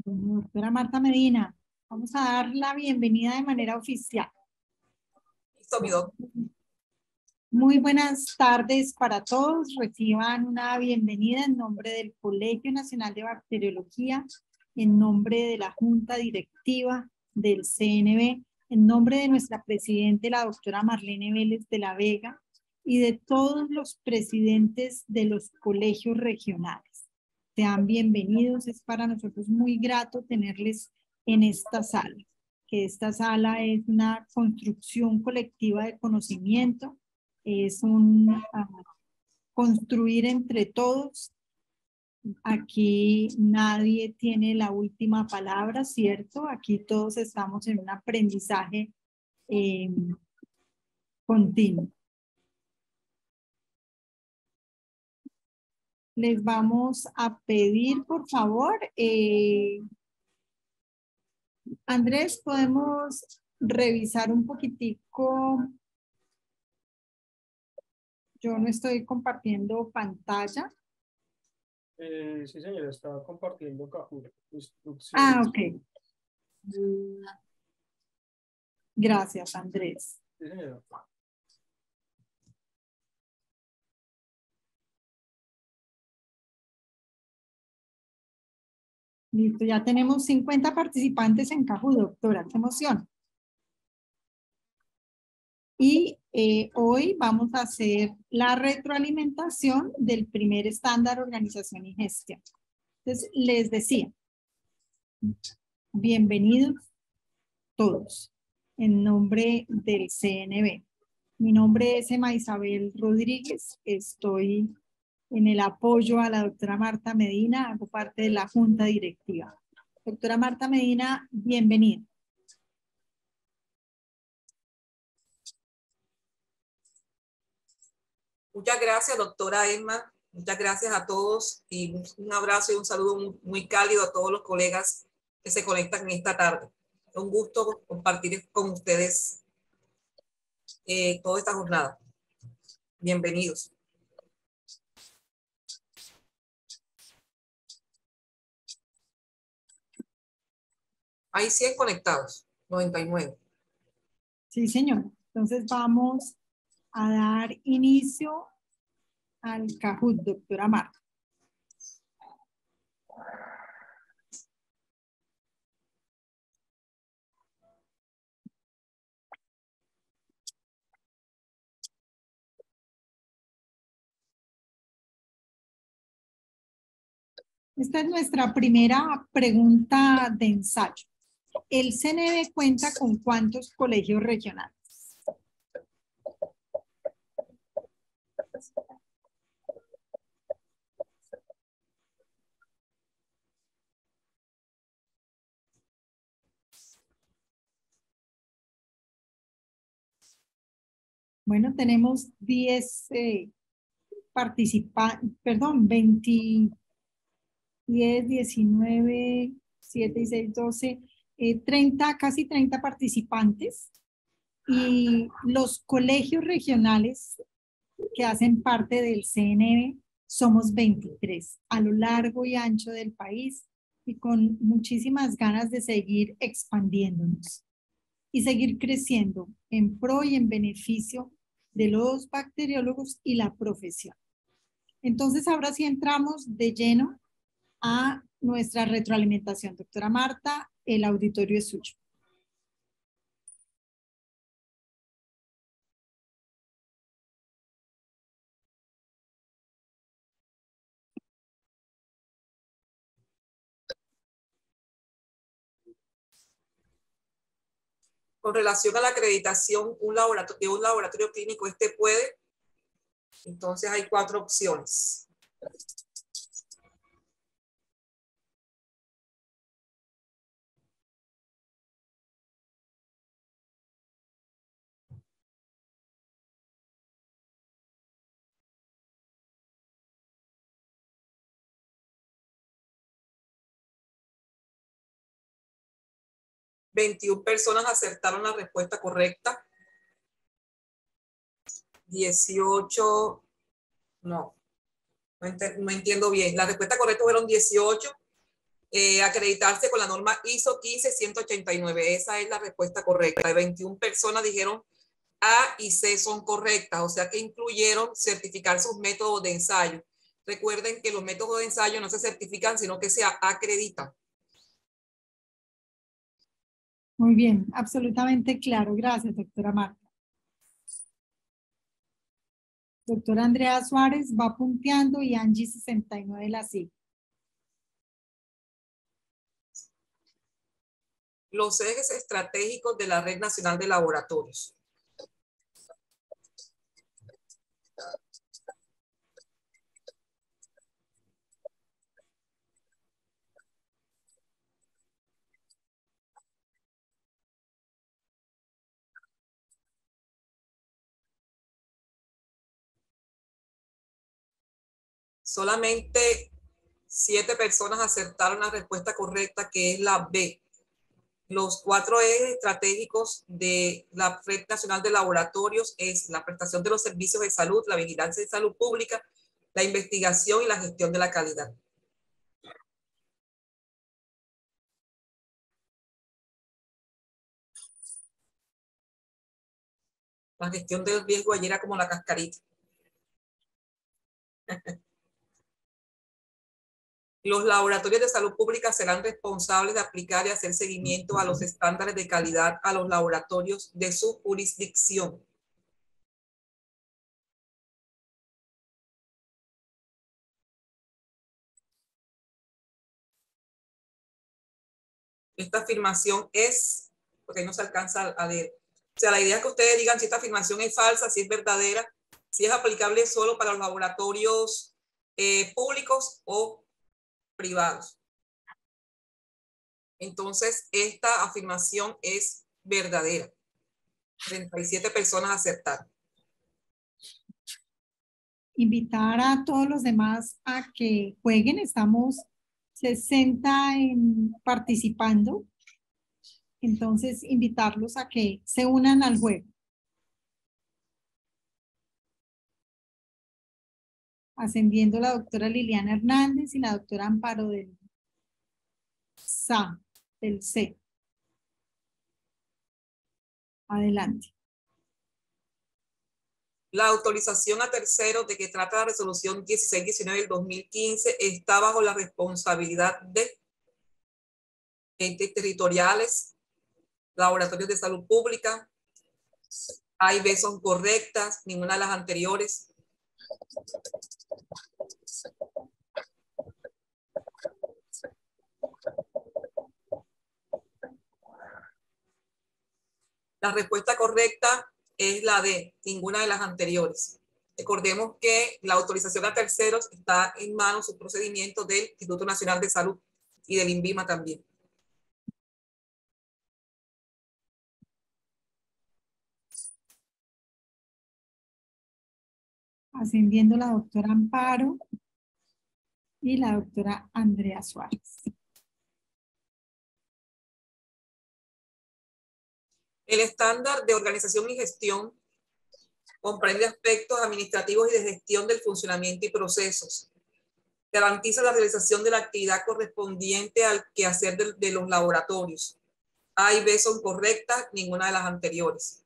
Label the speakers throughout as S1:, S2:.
S1: Bueno, doctora Marta Medina, vamos a dar la bienvenida de manera oficial.
S2: Listo, mi doc.
S1: Muy buenas tardes para todos. Reciban una bienvenida en nombre del Colegio Nacional de Bacteriología, en nombre de la Junta Directiva del CNB, en nombre de nuestra presidente, la doctora Marlene Vélez de la Vega, y de todos los presidentes de los colegios regionales. Sean bienvenidos. Es para nosotros muy grato tenerles en esta sala, que esta sala es una construcción colectiva de conocimiento, es construir entre todos. Aquí nadie tiene la última palabra, ¿cierto? Aquí todos estamos en un aprendizaje continuo. Les vamos a pedir, por favor, Andrés, ¿podemos revisar un poquitico? Yo no estoy compartiendo pantalla.
S3: Sí, señora, estaba compartiendo Kahoot. Instrucciones.
S1: Ah, ok. Gracias, Andrés.
S3: Sí, señora.
S1: Listo, ya tenemos 50 participantes en Kahoot, doctora. ¡Qué emoción! Y hoy vamos a hacer la retroalimentación del primer estándar organización y gestión. Entonces, les decía, bienvenidos todos en nombre del CNB. Mi nombre es Emma Isabel Rodríguez, estoy en el apoyo a la doctora Marta Medina, hago parte de la Junta Directiva. Doctora Marta Medina, bienvenida.
S2: Muchas gracias, doctora Emma. Muchas gracias a todos y un abrazo y un saludo muy cálido a todos los colegas que se conectan en esta tarde. Es un gusto compartir con ustedes toda esta jornada. Bienvenidos. Hay 100 conectados, 99.
S1: Sí, señor. Entonces vamos a dar inicio al Kahoot, doctora Marta. Esta es nuestra primera pregunta de ensayo. ¿El CNB cuenta con cuántos colegios regionales? Bueno, tenemos 10 participantes, perdón, 20, 10, 19, 7 y 6, 12, 30, casi 30 participantes. Y los colegios regionales que hacen parte del CNB somos 23 a lo largo y ancho del país y con muchísimas ganas de seguir expandiéndonos y seguir creciendo en pro y en beneficio de los bacteriólogos y la profesión. Entonces, ahora sí entramos de lleno a nuestra retroalimentación. Doctora Marta, el auditorio es suyo.
S2: Con relación a la acreditación de un laboratorio clínico, este puede. Entonces hay 4 opciones. ...21 personas acertaron la respuesta correcta. 18... No entiendo bien. La respuesta correcta fueron 18 acreditarse con la norma ISO 15189. Esa es la respuesta correcta. De 21 personas dijeron A y C son correctas, o sea que incluyeron certificar sus métodos de ensayo. Recuerden que los métodos de ensayo no se certifican, sino que se acreditan.
S1: Muy bien, absolutamente claro. Gracias, doctora Marta. Doctora Andrea Suárez va punteando y Angie 69 la sigue.
S2: Los ejes estratégicos de la Red Nacional de Laboratorios. Solamente 7 personas acertaron la respuesta correcta, que es la B. Los 4 ejes estratégicos de la Red Nacional de Laboratorios es la prestación de los servicios de salud, la vigilancia de salud pública, la investigación y la gestión de la calidad. La gestión del riesgo allí era como la cascarita. Los laboratorios de salud pública serán responsables de aplicar y hacer seguimiento a los estándares de calidad a los laboratorios de su jurisdicción. Esta afirmación es, porque no se alcanza a leer. O sea, la idea es que ustedes digan si esta afirmación es falsa, si es verdadera, si es aplicable solo para los laboratorios públicos o privados. Entonces, esta afirmación es verdadera. 37 personas acertaron.
S1: Invitar a todos los demás a que jueguen. Estamos 60 participando. Entonces, invitarlos a que se unan al juego. Ascendiendo la doctora Liliana Hernández y la doctora Amparo del C. Adelante.
S2: La autorización a terceros de que trata la resolución 1619 del 2015 está bajo la responsabilidad de entes territoriales, laboratorios de salud pública. A y B son correctas, ninguna de las anteriores. La respuesta correcta es la D, ninguna de las anteriores. Recordemos que la autorización a terceros está en manos su procedimiento del Instituto Nacional de Salud y del INVIMA también.
S1: Ascendiendo la doctora Amparo y la doctora Andrea Suárez.
S2: El estándar de organización y gestión comprende aspectos administrativos y de gestión del funcionamiento y procesos. Garantiza la realización de la actividad correspondiente al quehacer de los laboratorios. A y B son correctas, ninguna de las anteriores.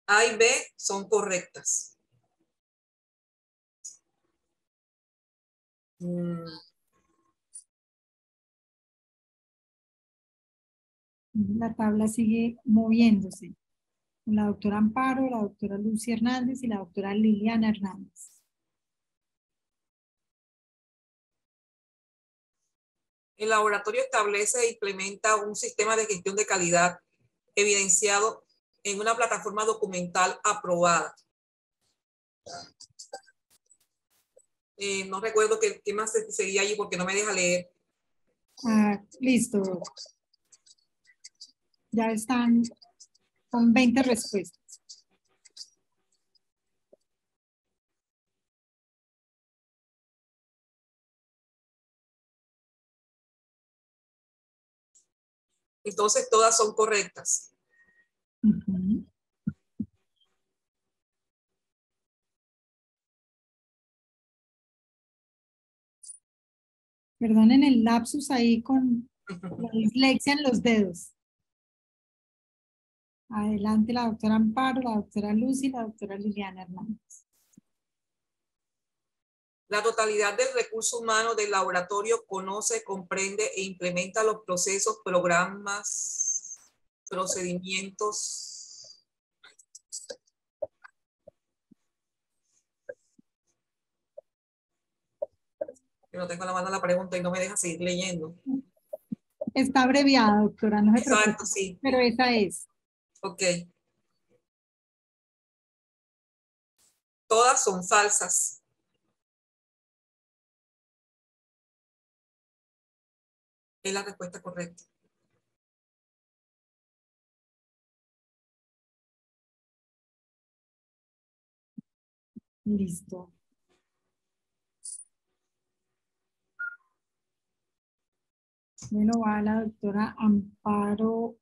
S2: A y B son correctas.
S1: La tabla sigue moviéndose. La doctora Amparo, la doctora Lucy Hernández y la doctora Liliana Hernández.
S2: El laboratorio establece e implementa un sistema de gestión de calidad evidenciado en una plataforma documental aprobada. No recuerdo qué más seguía allí porque no me deja leer.
S1: Listo. Ya están con 20 respuestas.
S2: Entonces todas son correctas.
S1: Perdonen el lapsus ahí con la dislexia en los dedos. Adelante la doctora Amparo, la doctora Lucy y la doctora Liliana Hernández.
S2: La totalidad del recurso humano del laboratorio conoce, comprende e implementa los procesos, programas, procedimientos. Que no tengo la mano la pregunta y no me deja seguir leyendo.
S1: Está abreviada, doctora, no se preocupe.
S2: Exacto, sí.
S1: Pero esa es.
S2: Ok. Todas son falsas. Es la respuesta correcta.
S1: Listo. Bueno, va la doctora Amparo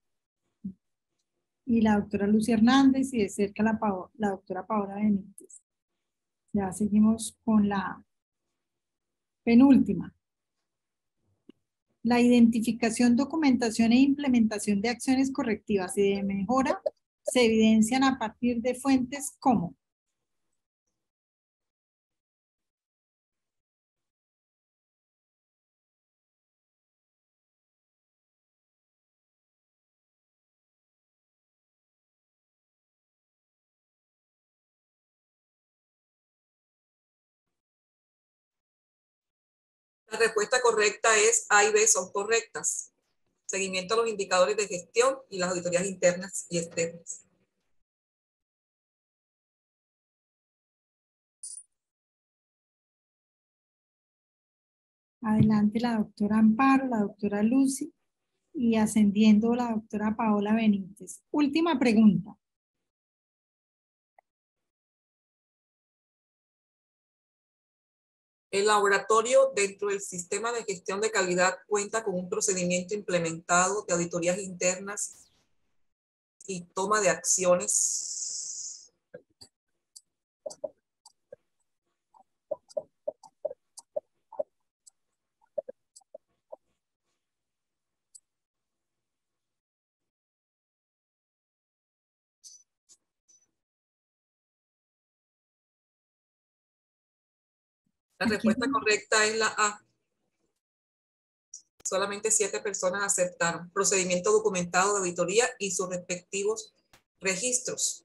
S1: y la doctora Lucy Hernández y de cerca la doctora Paola Benítez. Ya seguimos con la penúltima. La identificación, documentación e implementación de acciones correctivas y de mejora se evidencian a partir de fuentes como
S2: La respuesta correcta es A y B son correctas. Seguimiento a los indicadores de gestión y las auditorías internas y externas.
S1: adelante la doctora Amparo, la doctora Lucy y ascendiendo la doctora Paola Benítez. Última pregunta.
S2: El laboratorio dentro del sistema de gestión de calidad cuenta con un procedimiento implementado de auditorías internas y toma de acciones. La respuesta correcta es la A. Solamente 7 personas aceptaron. Procedimiento documentado de auditoría y sus respectivos registros.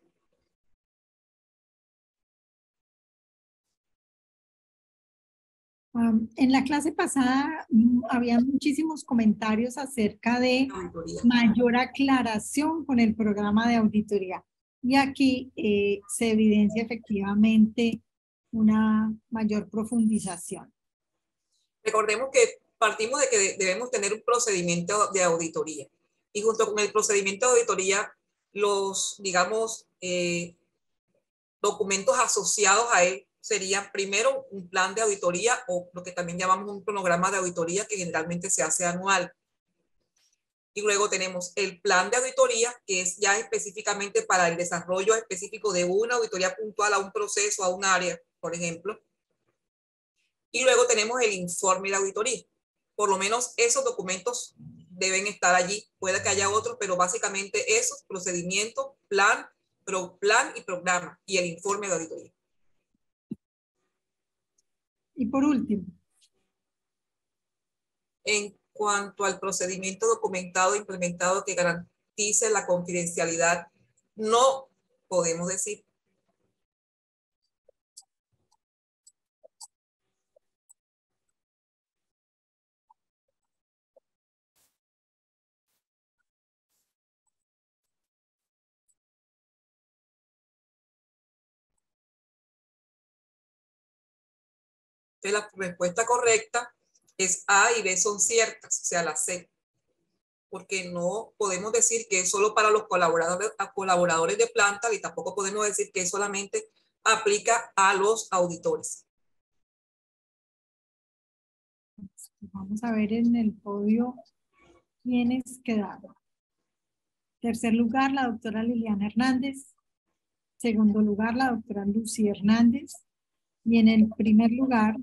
S1: En la clase pasada había muchísimos comentarios acerca de
S2: Auditoría.
S1: mayor aclaración con el programa de auditoría. Y aquí se evidencia efectivamente una mayor profundización.
S2: Recordemos que partimos de que debemos tener un procedimiento de auditoría. Y junto con el procedimiento de auditoría, los, digamos, documentos asociados a él serían primero un plan de auditoría o lo que también llamamos un cronograma de auditoría que generalmente se hace anual. Y luego tenemos el plan de auditoría, que es ya específicamente para el desarrollo específico de una auditoría puntual a un proceso, a un área, por ejemplo. Y luego tenemos el informe de auditoría. Por lo menos esos documentos deben estar allí. Puede que haya otros, pero básicamente esos procedimientos, plan y programa y el informe de auditoría.
S1: Y por último,
S2: En cuanto al procedimiento documentado e implementado que garantice la confidencialidad, no podemos decir. La respuesta correcta es A y B son ciertas, o sea, la C. Porque no podemos decir que es solo para los colaboradores de planta y tampoco podemos decir que solamente aplica a los auditores.
S1: vamos a ver en el podio quiénes quedaron. Tercer lugar, la doctora Liliana Hernández. Segundo lugar, la doctora Lucy Hernández. Y en el primer lugar,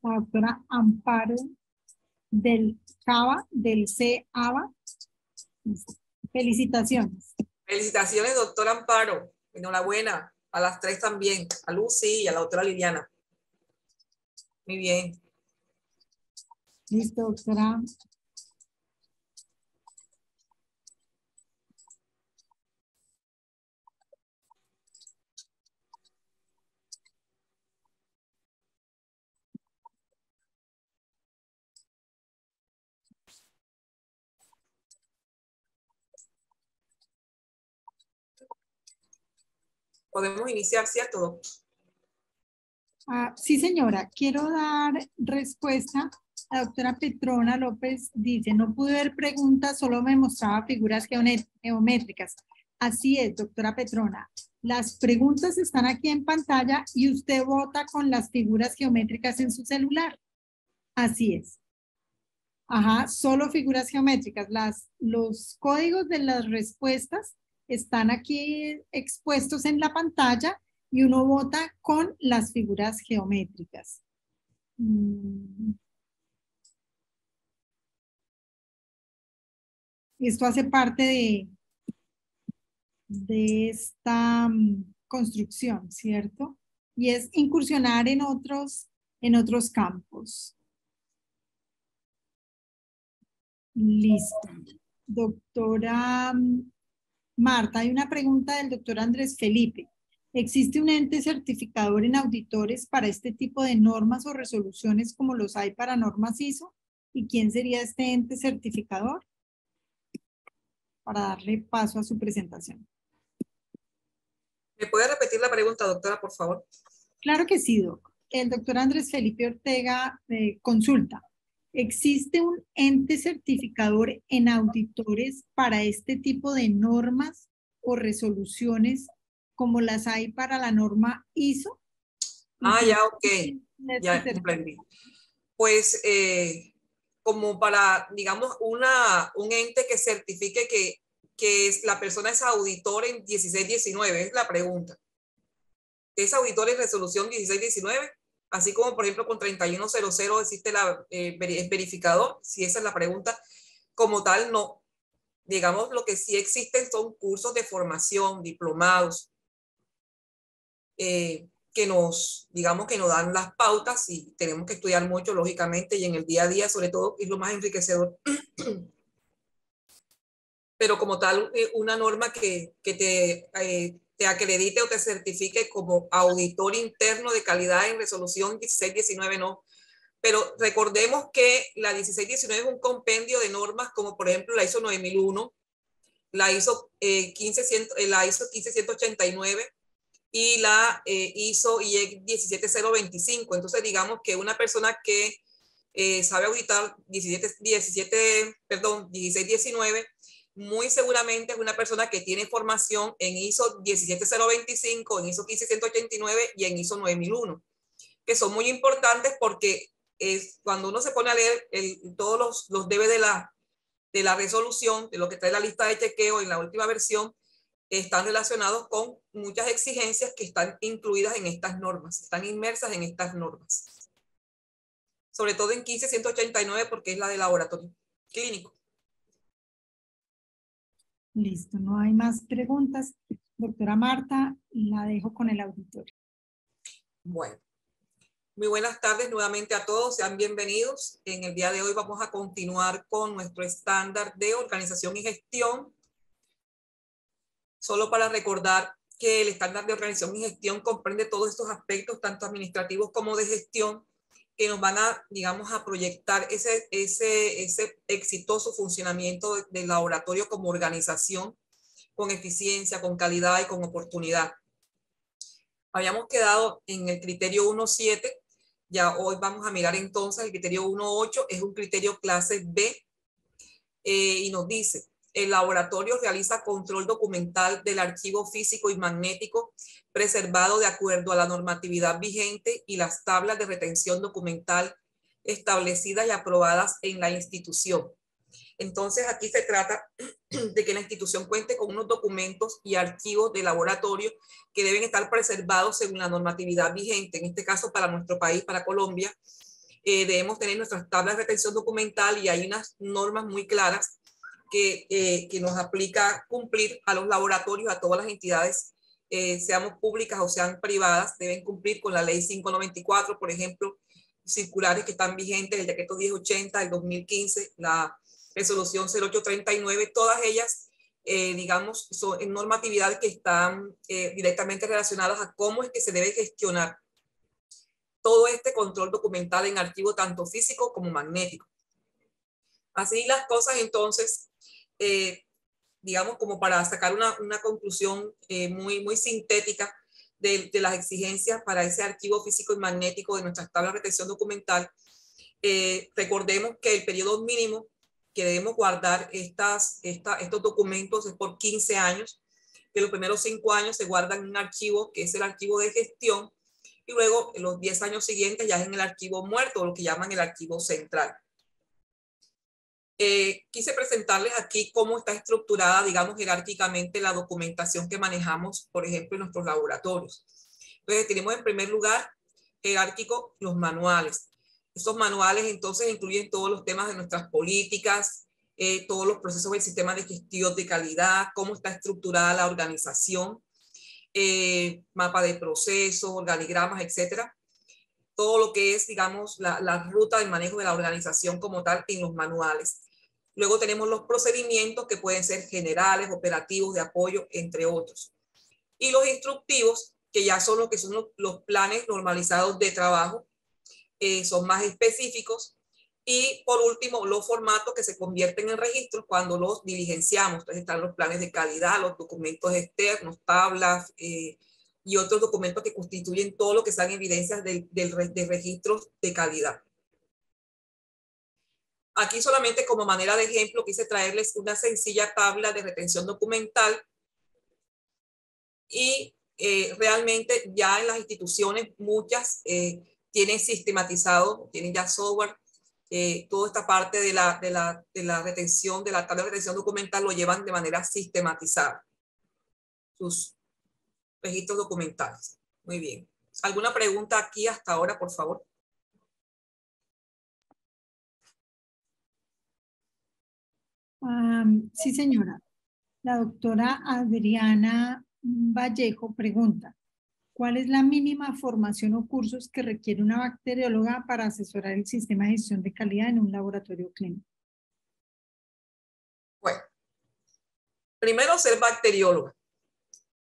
S1: la doctora Amparo del CABA. Felicitaciones.
S2: Felicitaciones, doctora Amparo. Enhorabuena. A las tres también, a Lucy y a la doctora Liliana. Muy bien.
S1: Listo, doctora.
S2: Podemos iniciar, ¿cierto?
S1: Sí, señora. Quiero dar respuesta. La doctora Petrona López dice, no pude ver preguntas, solo me mostraba figuras geométricas. Así es, doctora Petrona. Las preguntas están aquí en pantalla y usted vota con las figuras geométricas en su celular. Así es. Ajá, solo figuras geométricas. Los códigos de las respuestas están aquí expuestos en la pantalla y uno vota con las figuras geométricas. Esto hace parte de esta construcción, ¿cierto? Y es incursionar en otros campos. Listo. Doctora Marta, hay una pregunta del doctor Andrés Felipe. ¿Existe un ente certificador en auditores para este tipo de normas o resoluciones como los hay para normas ISO? ¿Y quién sería este ente certificador? Para darle paso a su presentación.
S2: ¿Me puede repetir la pregunta, doctora, por favor?
S1: Claro que sí, doc. El doctor Andrés Felipe Ortega consulta. ¿Existe un ente certificador en auditores para este tipo de normas o resoluciones como las hay para la norma ISO?
S2: Ya, ok. Ya comprendí. Pues como para, digamos, un ente que certifique que la persona es auditor en 1619, es la pregunta. ¿Es auditor en resolución 1619? Así como, por ejemplo, con 3100 existe es verificador, si esa es la pregunta. Como tal, no. Digamos, lo que sí existen son cursos de formación, diplomados, que nos dan las pautas y tenemos que estudiar mucho, lógicamente, y en el día a día, sobre todo, es lo más enriquecedor. Pero como tal, una norma que te acredite o te certifique como auditor interno de calidad en resolución 1619, no. Pero recordemos que la 1619 es un compendio de normas como, por ejemplo, la ISO 9001, la ISO 15189 y la ISO IEC 17025. Entonces, digamos que una persona que sabe auditar 1619, muy seguramente es una persona que tiene formación en ISO 17025, en ISO 15189 y en ISO 9001, que son muy importantes porque cuando uno se pone a leer todos los debes de la resolución, de lo que trae la lista de chequeo en la última versión, están relacionados con muchas exigencias que están incluidas en estas normas, están inmersas en estas normas. Sobre todo en 15189 porque es la de laboratorio clínico.
S1: Listo, no hay más preguntas. Doctora Marta, la dejo con el auditorio.
S2: Bueno, muy buenas tardes nuevamente a todos, sean bienvenidos. En el día de hoy vamos a continuar con nuestro estándar de organización y gestión. Solo para recordar que el estándar de organización y gestión comprende todos estos aspectos, tanto administrativos como de gestión, que nos van a, digamos, a proyectar ese exitoso funcionamiento del laboratorio como organización, con eficiencia, con calidad y con oportunidad. Habíamos quedado en el criterio 1.7, ya hoy vamos a mirar entonces el criterio 1.8, es un criterio clase B, y nos dice: el laboratorio realiza control documental del archivo físico y magnético preservado de acuerdo a la normatividad vigente y las tablas de retención documental establecidas y aprobadas en la institución. Entonces, aquí se trata de que la institución cuente con unos documentos y archivos de laboratorio que deben estar preservados según la normatividad vigente, en este caso para nuestro país, para Colombia, debemos tener nuestras tablas de retención documental y hay unas normas muy claras que nos aplica cumplir a los laboratorios, a todas las entidades, seamos públicas o sean privadas, deben cumplir con la ley 594, por ejemplo, circulares que están vigentes, el decreto 1080 del 2015, la resolución 0839, todas ellas, digamos, son en normatividad que están directamente relacionadas a cómo es que se debe gestionar todo este control documental en archivo tanto físico como magnético. Así las cosas, entonces, digamos, como para sacar una conclusión muy sintética de las exigencias para ese archivo físico y magnético de nuestras tablas de retención documental, recordemos que el periodo mínimo que debemos guardar estos documentos es por 15 años, que los primeros 5 años se guardan en un archivo que es el archivo de gestión, y luego en los 10 años siguientes ya es en el archivo muerto, lo que llaman el archivo central. Quise presentarles aquí cómo está estructurada, digamos, jerárquicamente la documentación que manejamos, por ejemplo, en nuestros laboratorios. Entonces, tenemos en primer lugar, jerárquico, los manuales. Estos manuales, entonces, incluyen todos los temas de nuestras políticas, todos los procesos del sistema de gestión de calidad, cómo está estructurada la organización, mapa de procesos, organigramas, etcétera. Todo lo que es, digamos, la ruta del manejo de la organización como tal en los manuales. Luego tenemos los procedimientos que pueden ser generales, operativos, de apoyo, entre otros. Y los instructivos, que ya son lo que son los planes normalizados de trabajo, son más específicos. Y por último, los formatos que se convierten en registros cuando los diligenciamos. Entonces están los planes de calidad, los documentos externos, tablas y otros documentos que constituyen todo lo que sean evidencias de registros de calidad. Aquí solamente como manera de ejemplo quise traerles una sencilla tabla de retención documental y realmente ya en las instituciones muchas tienen sistematizado, tienen ya software, toda esta parte de la retención, de la tabla de retención documental lo llevan de manera sistematizada, sus registros documentales. Muy bien. ¿Alguna pregunta aquí hasta ahora, por favor?
S1: Sí, señora. La doctora Adriana Vallejo pregunta, ¿cuál es la mínima formación o cursos que requiere una bacterióloga para asesorar el sistema de gestión de calidad en un laboratorio clínico?
S2: Bueno, primero ser bacterióloga.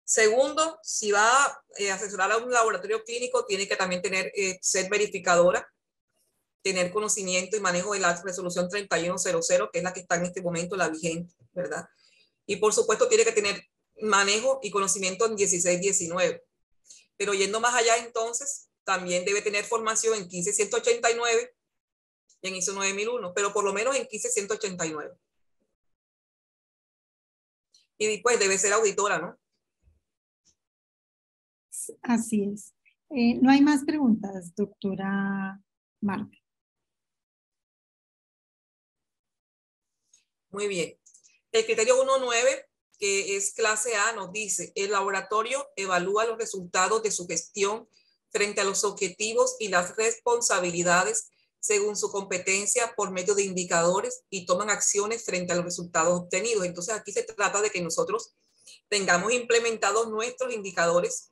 S2: Segundo, si va a asesorar a un laboratorio clínico, tiene que también ser verificadora, tener conocimiento y manejo de la resolución 3100, que es la que está en este momento, la vigente, ¿verdad? Y por supuesto tiene que tener manejo y conocimiento en 1619. Pero yendo más allá entonces, también debe tener formación en 15189 y en ISO 9001, pero por lo menos en 15189. Y después debe ser auditora, ¿no?
S1: Así es. No hay más preguntas, doctora Marta.
S2: Muy bien. El criterio 1.9, que es clase A, nos dice, el laboratorio evalúa los resultados de su gestión frente a los objetivos y las responsabilidades según su competencia por medio de indicadores y toman acciones frente a los resultados obtenidos. Entonces aquí se trata de que nosotros tengamos implementados nuestros indicadores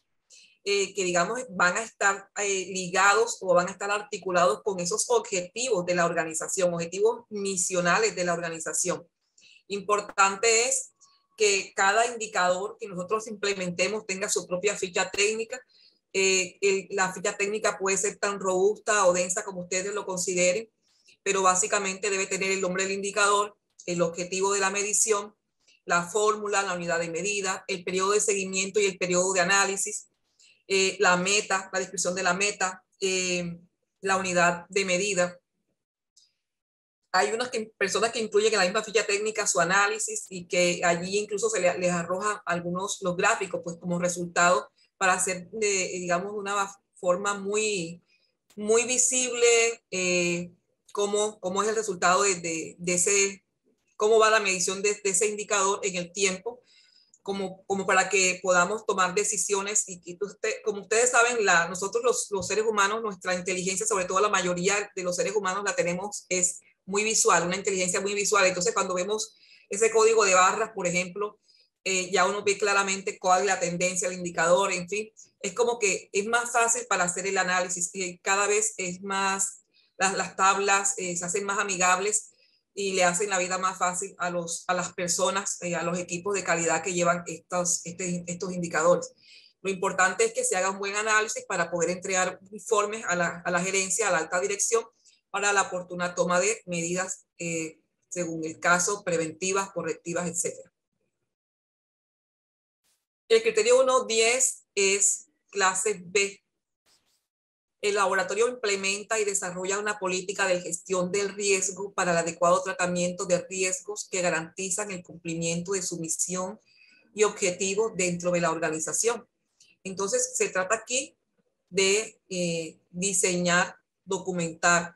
S2: que digamos van a estar ligados o van a estar articulados con esos objetivos de la organización, objetivos misionales de la organización. Importante es que cada indicador que nosotros implementemos tenga su propia ficha técnica. La ficha técnica puede ser tan robusta o densa como ustedes lo consideren, pero básicamente debe tener el nombre del indicador, el objetivo de la medición, la fórmula, la unidad de medida, el periodo de seguimiento y el periodo de análisis, la meta, la descripción de la meta, la unidad de medida. Hay unas personas que incluyen en la misma ficha técnica su análisis y que allí incluso les arroja algunos los gráficos pues como resultado para hacer, digamos, una forma muy visible cómo es el resultado de ese, cómo va la medición de ese indicador en el tiempo, como para que podamos tomar decisiones. Y como ustedes saben, nosotros los seres humanos, nuestra inteligencia, sobre todo la mayoría de los seres humanos la tenemos, es muy visual, una inteligencia muy visual. Entonces, cuando vemos ese código de barras, por ejemplo, ya uno ve claramente cuál es la tendencia, el indicador, en fin. Es como que es más fácil para hacer el análisis. Cada vez es más, las tablas se hacen más amigables y le hacen la vida más fácil a las personas, a los equipos de calidad que llevan estos indicadores. Lo importante es que se haga un buen análisis para poder entregar informes a la gerencia, a la alta dirección, para la oportuna toma de medidas, según el caso, preventivas, correctivas, etc. El criterio 1.10 es clase B. El laboratorio implementa y desarrolla una política de gestión del riesgo para el adecuado tratamiento de riesgos que garantizan el cumplimiento de su misión y objetivo dentro de la organización. Entonces, se trata aquí de diseñar, documentar,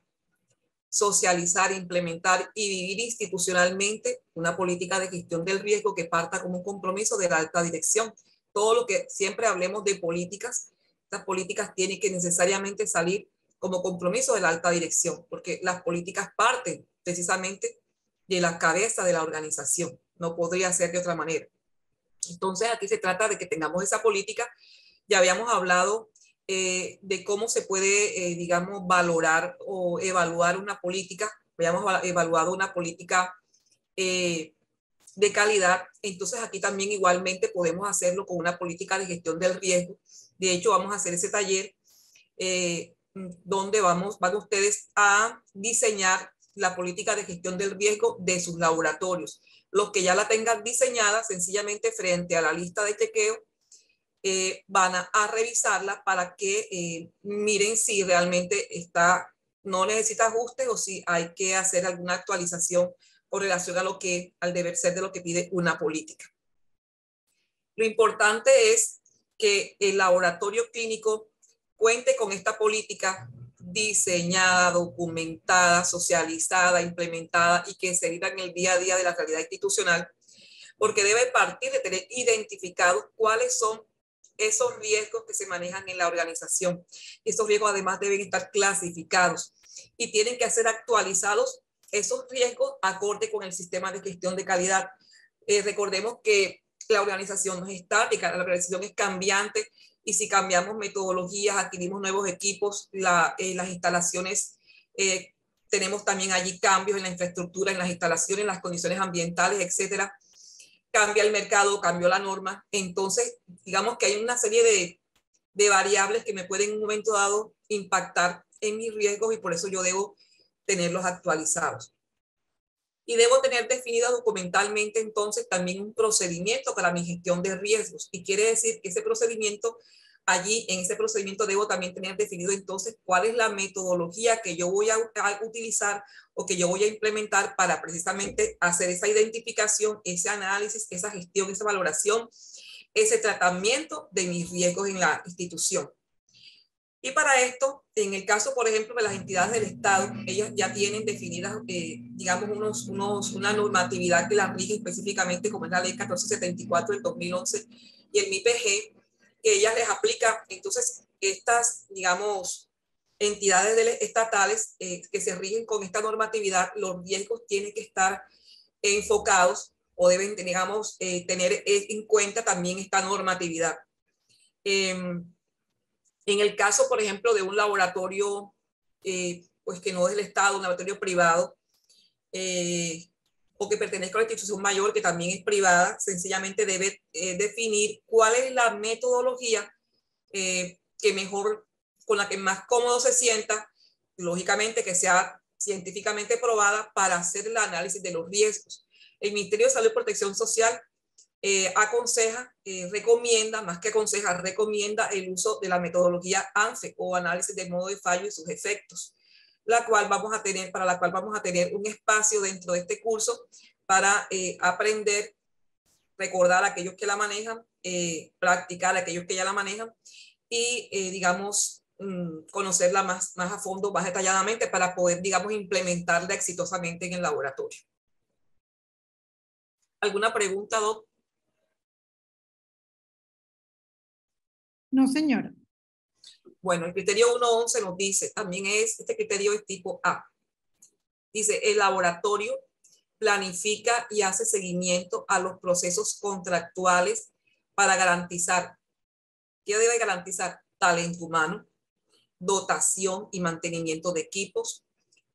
S2: socializar, implementar y vivir institucionalmente una política de gestión del riesgo que parta como un compromiso de la alta dirección. Todo lo que siempre hablemos de políticas, estas políticas tienen que necesariamente salir como compromiso de la alta dirección, porque las políticas parten precisamente de la cabeza de la organización. No podría ser de otra manera. Entonces, aquí se trata de que tengamos esa política. Ya habíamos hablado de cómo se puede, digamos, valorar o evaluar una política. Habíamos evaluado una política de calidad. Entonces, aquí también igualmente podemos hacerlo con una política de gestión del riesgo. De hecho, vamos a hacer ese taller donde van ustedes a diseñar la política de gestión del riesgo de sus laboratorios. Los que ya la tengan diseñada, sencillamente frente a la lista de chequeo, van a revisarla para que miren si realmente no necesita ajustes o si hay que hacer alguna actualización con relación al deber ser de lo que pide una política. Lo importante es que el laboratorio clínico cuente con esta política diseñada, documentada, socializada, implementada y que se viva en el día a día de la realidad institucional, porque debe partir de tener identificados cuáles son esos riesgos que se manejan en la organización. Esos riesgos además deben estar clasificados y tienen que ser actualizados esos riesgos acorde con el sistema de gestión de calidad. Recordemos que la organización no es estática, la organización es cambiante y si cambiamos metodologías, adquirimos nuevos equipos, las instalaciones, tenemos también allí cambios en la infraestructura, en las instalaciones, en las condiciones ambientales, etcétera. Cambia el mercado, cambió la norma. Entonces, digamos que hay una serie de variables que me pueden en un momento dado impactar en mis riesgos y por eso yo debo tenerlos actualizados. Y debo tener definido documentalmente entonces también un procedimiento para mi gestión de riesgos. Y quiere decir que ese procedimiento, allí en ese procedimiento debo también tener definido entonces cuál es la metodología que yo voy a utilizar o que yo voy a implementar para precisamente hacer esa identificación, ese análisis, esa gestión, esa valoración, ese tratamiento de mis riesgos en la institución. Y para esto, en el caso, por ejemplo, de las entidades del Estado, ellas ya tienen definidas, digamos, una normatividad que las rige específicamente, como es la Ley 1474 del 2011 y el MIPG, que ellas les aplica. Entonces, estas, digamos, entidades estatales que se rigen con esta normatividad, los riesgos tienen que estar enfocados o deben, digamos, tener en cuenta también esta normatividad. En el caso, por ejemplo, de un laboratorio, pues que no es del Estado, un laboratorio privado, o que pertenezca a una institución mayor que también es privada, sencillamente debe definir cuál es la metodología con la que más cómodo se sienta, lógicamente que sea científicamente probada para hacer el análisis de los riesgos. El Ministerio de Salud y Protección Social aconseja, recomienda, más que aconseja, recomienda el uso de la metodología ANFE o análisis del modo de fallo y sus efectos, para la cual vamos a tener un espacio dentro de este curso para aprender, recordar a aquellos que la manejan, practicar a aquellos que ya la manejan y, digamos, conocerla más a fondo, más detalladamente para poder, digamos, implementarla exitosamente en el laboratorio. ¿Alguna pregunta, Doc?
S1: No, señora.
S2: Bueno, el criterio 1.11 nos dice, también este criterio es tipo A. Dice, el laboratorio planifica y hace seguimiento a los procesos contractuales para garantizar, ¿qué debe garantizar? Talento humano, dotación y mantenimiento de equipos,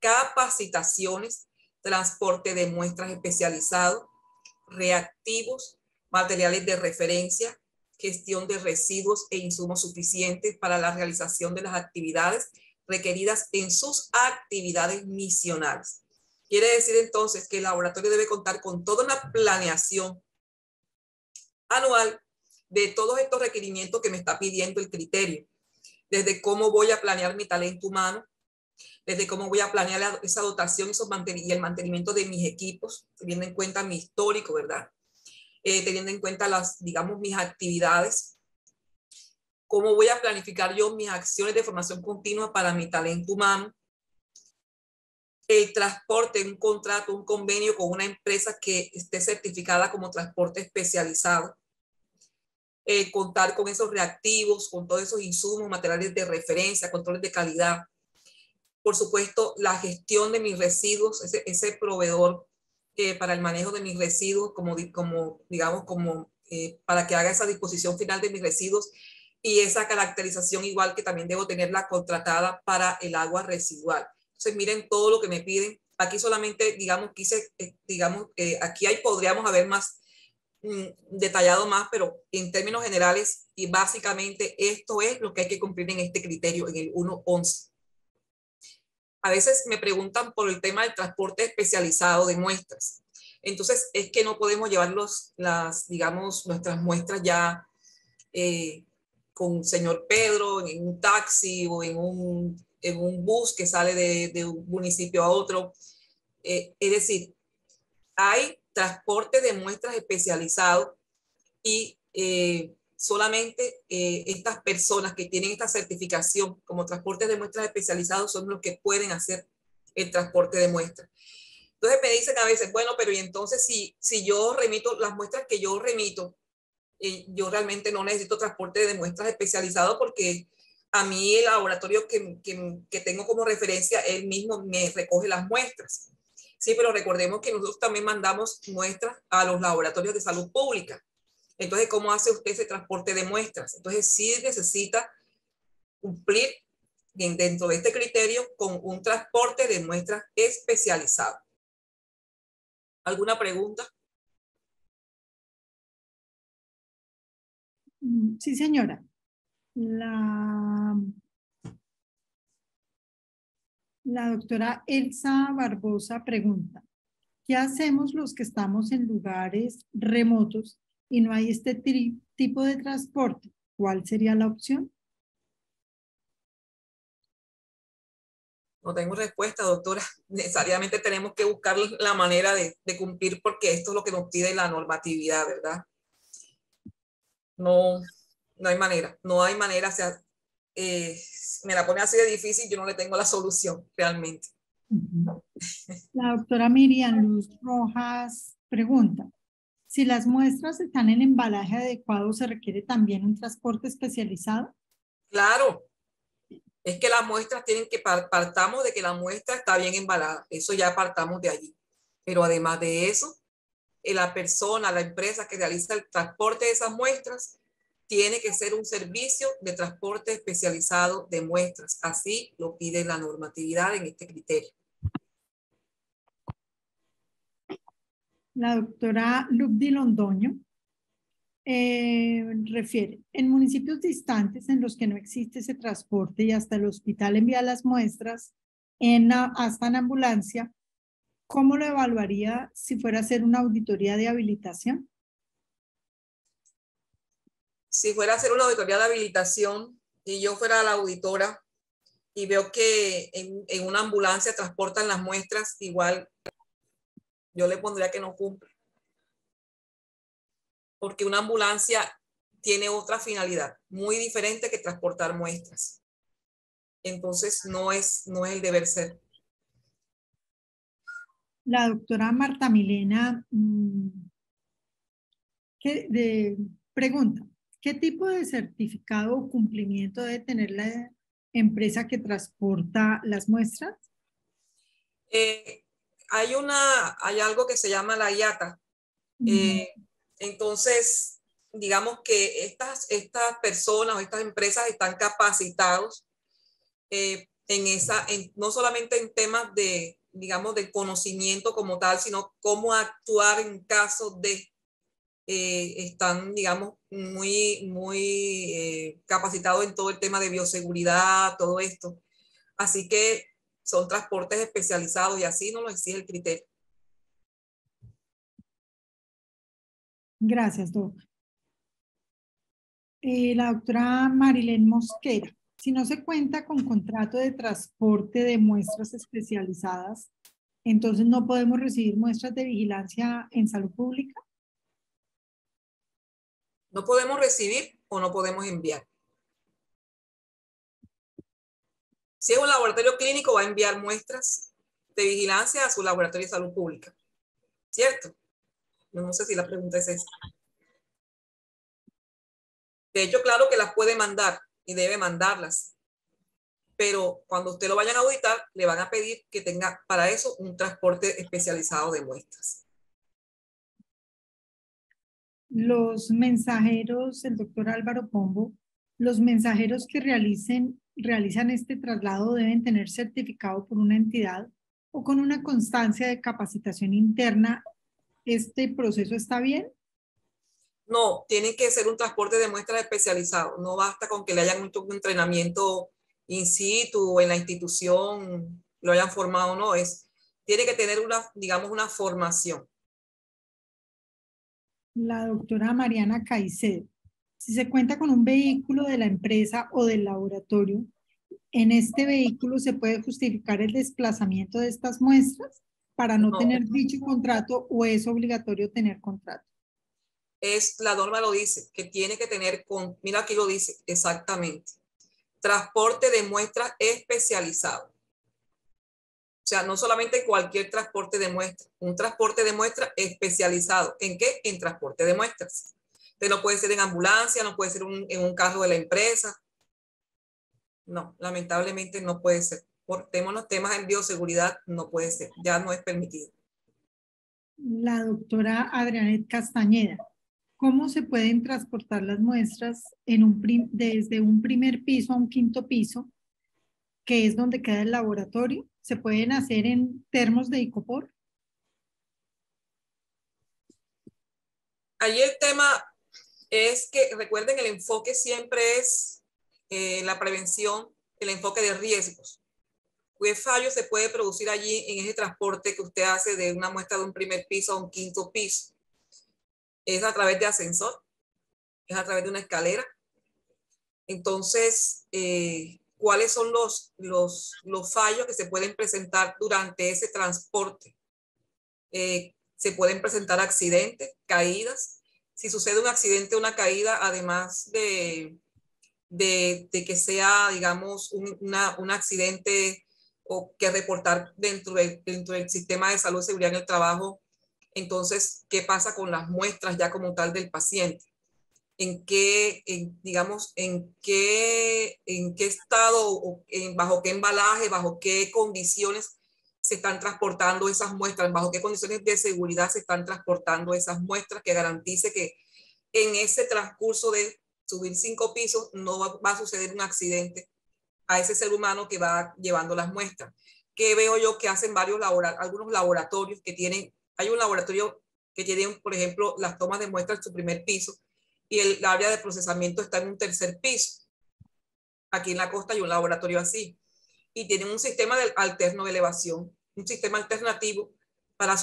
S2: capacitaciones, transporte de muestras especializados, reactivos, materiales de referencia, gestión de residuos e insumos suficientes para la realización de las actividades requeridas en sus actividades misionales. Quiere decir entonces que el laboratorio debe contar con toda una planeación anual de todos estos requerimientos que me está pidiendo el criterio, desde cómo voy a planear mi talento humano, desde cómo voy a planear esa dotación y el mantenimiento de mis equipos, teniendo en cuenta mi histórico, ¿verdad? Teniendo en cuenta digamos, mis actividades, cómo voy a planificar yo mis acciones de formación continua para mi talento humano, el transporte, un contrato, un convenio con una empresa que esté certificada como transporte especializado, contar con esos reactivos, con todos esos insumos, materiales de referencia, controles de calidad. Por supuesto, la gestión de mis residuos, ese proveedor para el manejo de mis residuos, para que haga esa disposición final de mis residuos y esa caracterización igual que también debo tenerla contratada para el agua residual. Entonces, miren todo lo que me piden. Aquí solamente, digamos, aquí podríamos haber más detallado más, pero en términos generales y básicamente esto es lo que hay que cumplir en este criterio, en el 1.11. A veces me preguntan por el tema del transporte especializado de muestras. Entonces, es que no podemos llevar nuestras muestras ya con señor Pedro en un taxi o en un bus que sale de un municipio a otro. Es decir, hay transporte de muestras especializado y solamente estas personas que tienen esta certificación como transporte de muestras especializados son los que pueden hacer el transporte de muestras. Entonces me dicen a veces, bueno, pero y entonces si yo remito las muestras que yo remito, yo realmente no necesito transporte de muestras especializado porque a mí el laboratorio que tengo como referencia, él mismo me recoge las muestras. Sí, pero recordemos que nosotros también mandamos muestras a los laboratorios de salud pública. Entonces, ¿cómo hace usted ese transporte de muestras? Entonces, sí necesita cumplir dentro de este criterio con un transporte de muestras especializado. ¿Alguna pregunta?
S1: Sí, señora. La doctora Elsa Barbosa pregunta, ¿qué hacemos los que estamos en lugares remotos y no hay este tipo de transporte? ¿Cuál sería la opción?
S2: No tengo respuesta, doctora. Necesariamente tenemos que buscar la manera de cumplir porque esto es lo que nos pide la normatividad, ¿verdad? No hay manera, o sea, me la pone así de difícil, yo no le tengo la solución realmente.
S1: La doctora Miriam Luz Rojas pregunta, si las muestras están en embalaje adecuado, ¿se requiere también un transporte especializado?
S2: Claro, es que las muestras tienen que, partamos de que la muestra está bien embalada, eso ya partamos de allí. Pero además de eso, la persona, la empresa que realiza el transporte de esas muestras, tiene que ser un servicio de transporte especializado de muestras. Así lo pide la normatividad en este criterio.
S1: La doctora Lubdi Londoño refiere, en municipios distantes en los que no existe ese transporte y hasta el hospital envía las muestras hasta en ambulancia, ¿cómo lo evaluaría si fuera a hacer una auditoría de habilitación?
S2: Si fuera a hacer una auditoría de habilitación y yo fuera la auditora y veo que en una ambulancia transportan las muestras, igual yo le pondría que no cumple. Porque una ambulancia tiene otra finalidad muy diferente que transportar muestras. Entonces no es el deber ser.
S1: La doctora Marta Milena pregunta, ¿qué tipo de certificado o cumplimiento debe tener la empresa que transporta las muestras?
S2: Hay algo que se llama la IATA. Entonces, digamos que estas personas o estas empresas están capacitados no solamente en temas de, digamos, de conocimiento como tal, sino cómo actuar en caso de, están, digamos, muy capacitados en todo el tema de bioseguridad, todo esto. Así que son transportes especializados y así nos lo exige el criterio.
S1: Gracias, doctor. La doctora Marilén Mosquera. Si no se cuenta con contrato de transporte de muestras especializadas, entonces no podemos recibir muestras de vigilancia en salud pública.
S2: No podemos recibir o no podemos enviar. Si es un laboratorio clínico, va a enviar muestras de vigilancia a su laboratorio de salud pública. ¿Cierto? No sé si la pregunta es esa. De hecho, claro que las puede mandar y debe mandarlas. Pero cuando usted lo vayan a auditar, le van a pedir que tenga para eso un transporte especializado de muestras.
S1: Los mensajeros, el doctor Álvaro Pombo, los mensajeros que realizan este traslado deben tener certificado por una entidad o con una constancia de capacitación interna. ¿Este proceso está bien?
S2: No, tiene que ser un transporte de muestras especializado. No basta con que le hayan hecho un entrenamiento in situ o en la institución, lo hayan formado, no. Tiene que tener digamos, una formación.
S1: La doctora Mariana Caicedo. Si se cuenta con un vehículo de la empresa o del laboratorio, ¿en este vehículo se puede justificar el desplazamiento de estas muestras para no tener dicho contrato o es obligatorio tener contrato?
S2: La norma lo dice, que tiene que tener, mira aquí lo dice exactamente, transporte de muestras especializado. O sea, no solamente cualquier transporte de muestras, un transporte de muestras especializado. ¿En qué? En transporte de muestras. Entonces no puede ser en ambulancia, no puede ser en un carro de la empresa. No, lamentablemente no puede ser. Por los temas en bioseguridad no puede ser, ya no es permitido.
S1: La doctora Adrianet Castañeda. ¿Cómo se pueden transportar las muestras desde un primer piso a un quinto piso, que es donde queda el laboratorio? ¿Se pueden hacer en termos de icopor?
S2: Allí el tema es que, recuerden, el enfoque siempre es la prevención, el enfoque de riesgos. ¿Qué fallo se puede producir allí en ese transporte que usted hace de una muestra de un primer piso a un quinto piso? Es a través de ascensor, es a través de una escalera. Entonces, ¿cuáles son los fallos que se pueden presentar durante ese transporte? Se pueden presentar accidentes, caídas. Si sucede un accidente o una caída, además de que sea, digamos, un accidente o que reportar dentro del sistema de salud y seguridad en el trabajo, entonces, ¿qué pasa con las muestras ya como tal del paciente? Digamos, en qué estado, o bajo qué embalaje, bajo qué condiciones se están transportando esas muestras, bajo qué condiciones de seguridad se están transportando esas muestras, que garantice que en ese transcurso de subir 5 pisos no va a suceder un accidente a ese ser humano que va llevando las muestras. Que veo yo que hacen algunos laboratorios que tienen, hay un laboratorio que tiene, por ejemplo, las tomas de muestras en su primer piso y el área de procesamiento está en un tercer piso. Aquí en la costa hay un laboratorio así y tienen un sistema alterno de elevación, un sistema alternativo para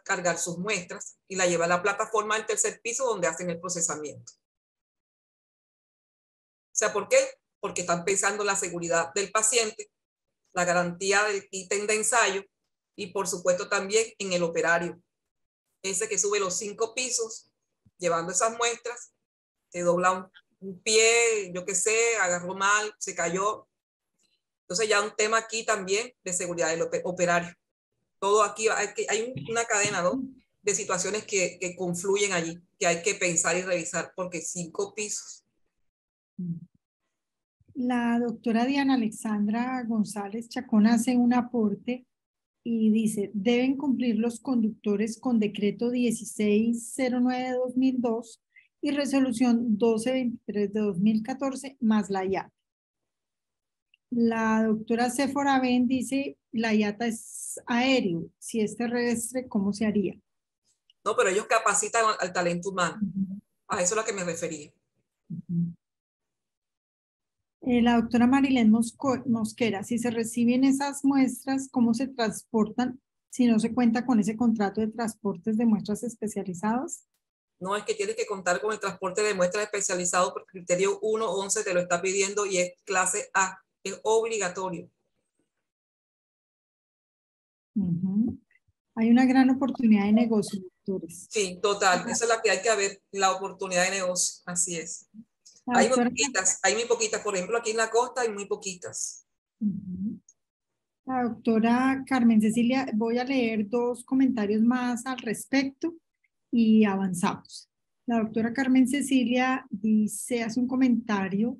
S2: cargar sus muestras y la lleva a la plataforma del tercer piso donde hacen el procesamiento. O sea, ¿por qué? Porque están pensando en la seguridad del paciente, la garantía del ítem de ensayo y por supuesto también en el operario. Ese que sube los 5 pisos llevando esas muestras, se dobla un pie, yo qué sé, agarró mal, se cayó. Entonces ya un tema aquí también de seguridad del operario. Todo aquí, hay una cadena, ¿no?, de situaciones que confluyen allí, que hay que pensar y revisar, porque 5 pisos
S1: La doctora Diana Alexandra González Chacón hace un aporte y dice, deben cumplir los conductores con decreto 1609 de 2002 y resolución 1223 de 2014 más la IATA. La doctora Séfora Ben dice, la IATA es aéreo, si es terrestre, ¿cómo se haría?
S2: No, pero ellos capacitan al talento humano. A eso es a lo que me refería.
S1: La doctora Marilén Mosquera, si se reciben esas muestras, ¿cómo se transportan si no se cuenta con ese contrato de transportes de muestras especializados?
S2: No, es que tienes que contar con el transporte de muestras especializado por criterio 1.11, te lo está pidiendo y es clase A, es obligatorio.
S1: Hay una gran oportunidad de negocio, doctores.
S2: Sí, total, esa es la que hay que ver, la oportunidad de negocio, así es.
S1: Hay
S2: muy poquitas, por ejemplo, aquí en la costa hay muy poquitas.
S1: La doctora Carmen Cecilia, voy a leer 2 comentarios más al respecto y avanzamos. La doctora Carmen Cecilia dice, hace un comentario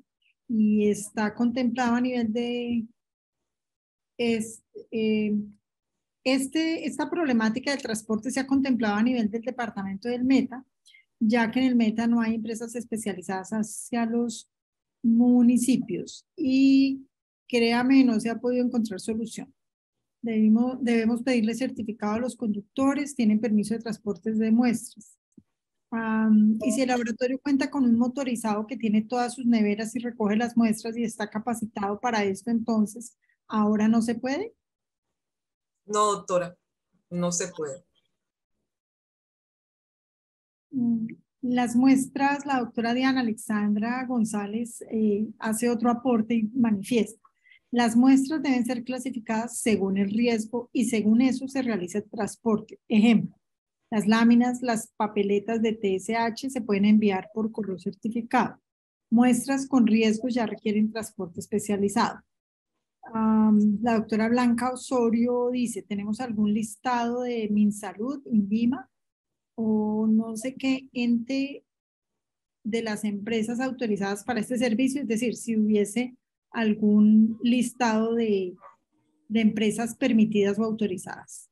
S1: y está contemplado a nivel de esta problemática del transporte se ha contemplado a nivel del departamento del Meta, ya que en el Meta no hay empresas especializadas hacia los municipios y créame, no se ha podido encontrar solución. Debemos pedirle certificado a los conductores, tienen permiso de transportes de muestras. Y si el laboratorio cuenta con un motorizado que tiene todas sus neveras y recoge las muestras y está capacitado para esto, entonces, ¿ahora no se puede?
S2: No, doctora, no se puede.
S1: Las muestras, la doctora Diana Alexandra González hace otro aporte y manifiesta. Las muestras deben ser clasificadas según el riesgo y según eso se realiza el transporte. Ejemplo, las láminas, las papeletas de TSH se pueden enviar por correo certificado. Muestras con riesgo ya requieren transporte especializado. La doctora Blanca Osorio dice, ¿tenemos algún listado de MinSalud, INVIMA o no sé qué ente de las empresas autorizadas para este servicio? Es decir, si hubiese algún listado de empresas permitidas o autorizadas.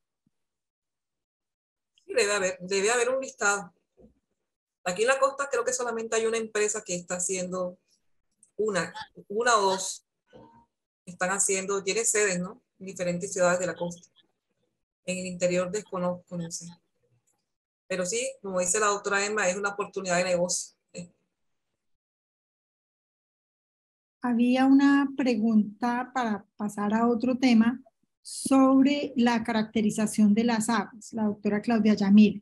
S2: Debe haber un listado. Aquí en la costa creo que solamente hay una empresa que está haciendo una o dos. Están haciendo, tiene sedes, ¿no? En diferentes ciudades de la costa. En el interior desconozco, no sé. Pero sí, como dice la doctora Emma, es una oportunidad de negocio.
S1: Había una pregunta para pasar a otro tema sobre la caracterización de las aguas, la doctora Claudia Yamil.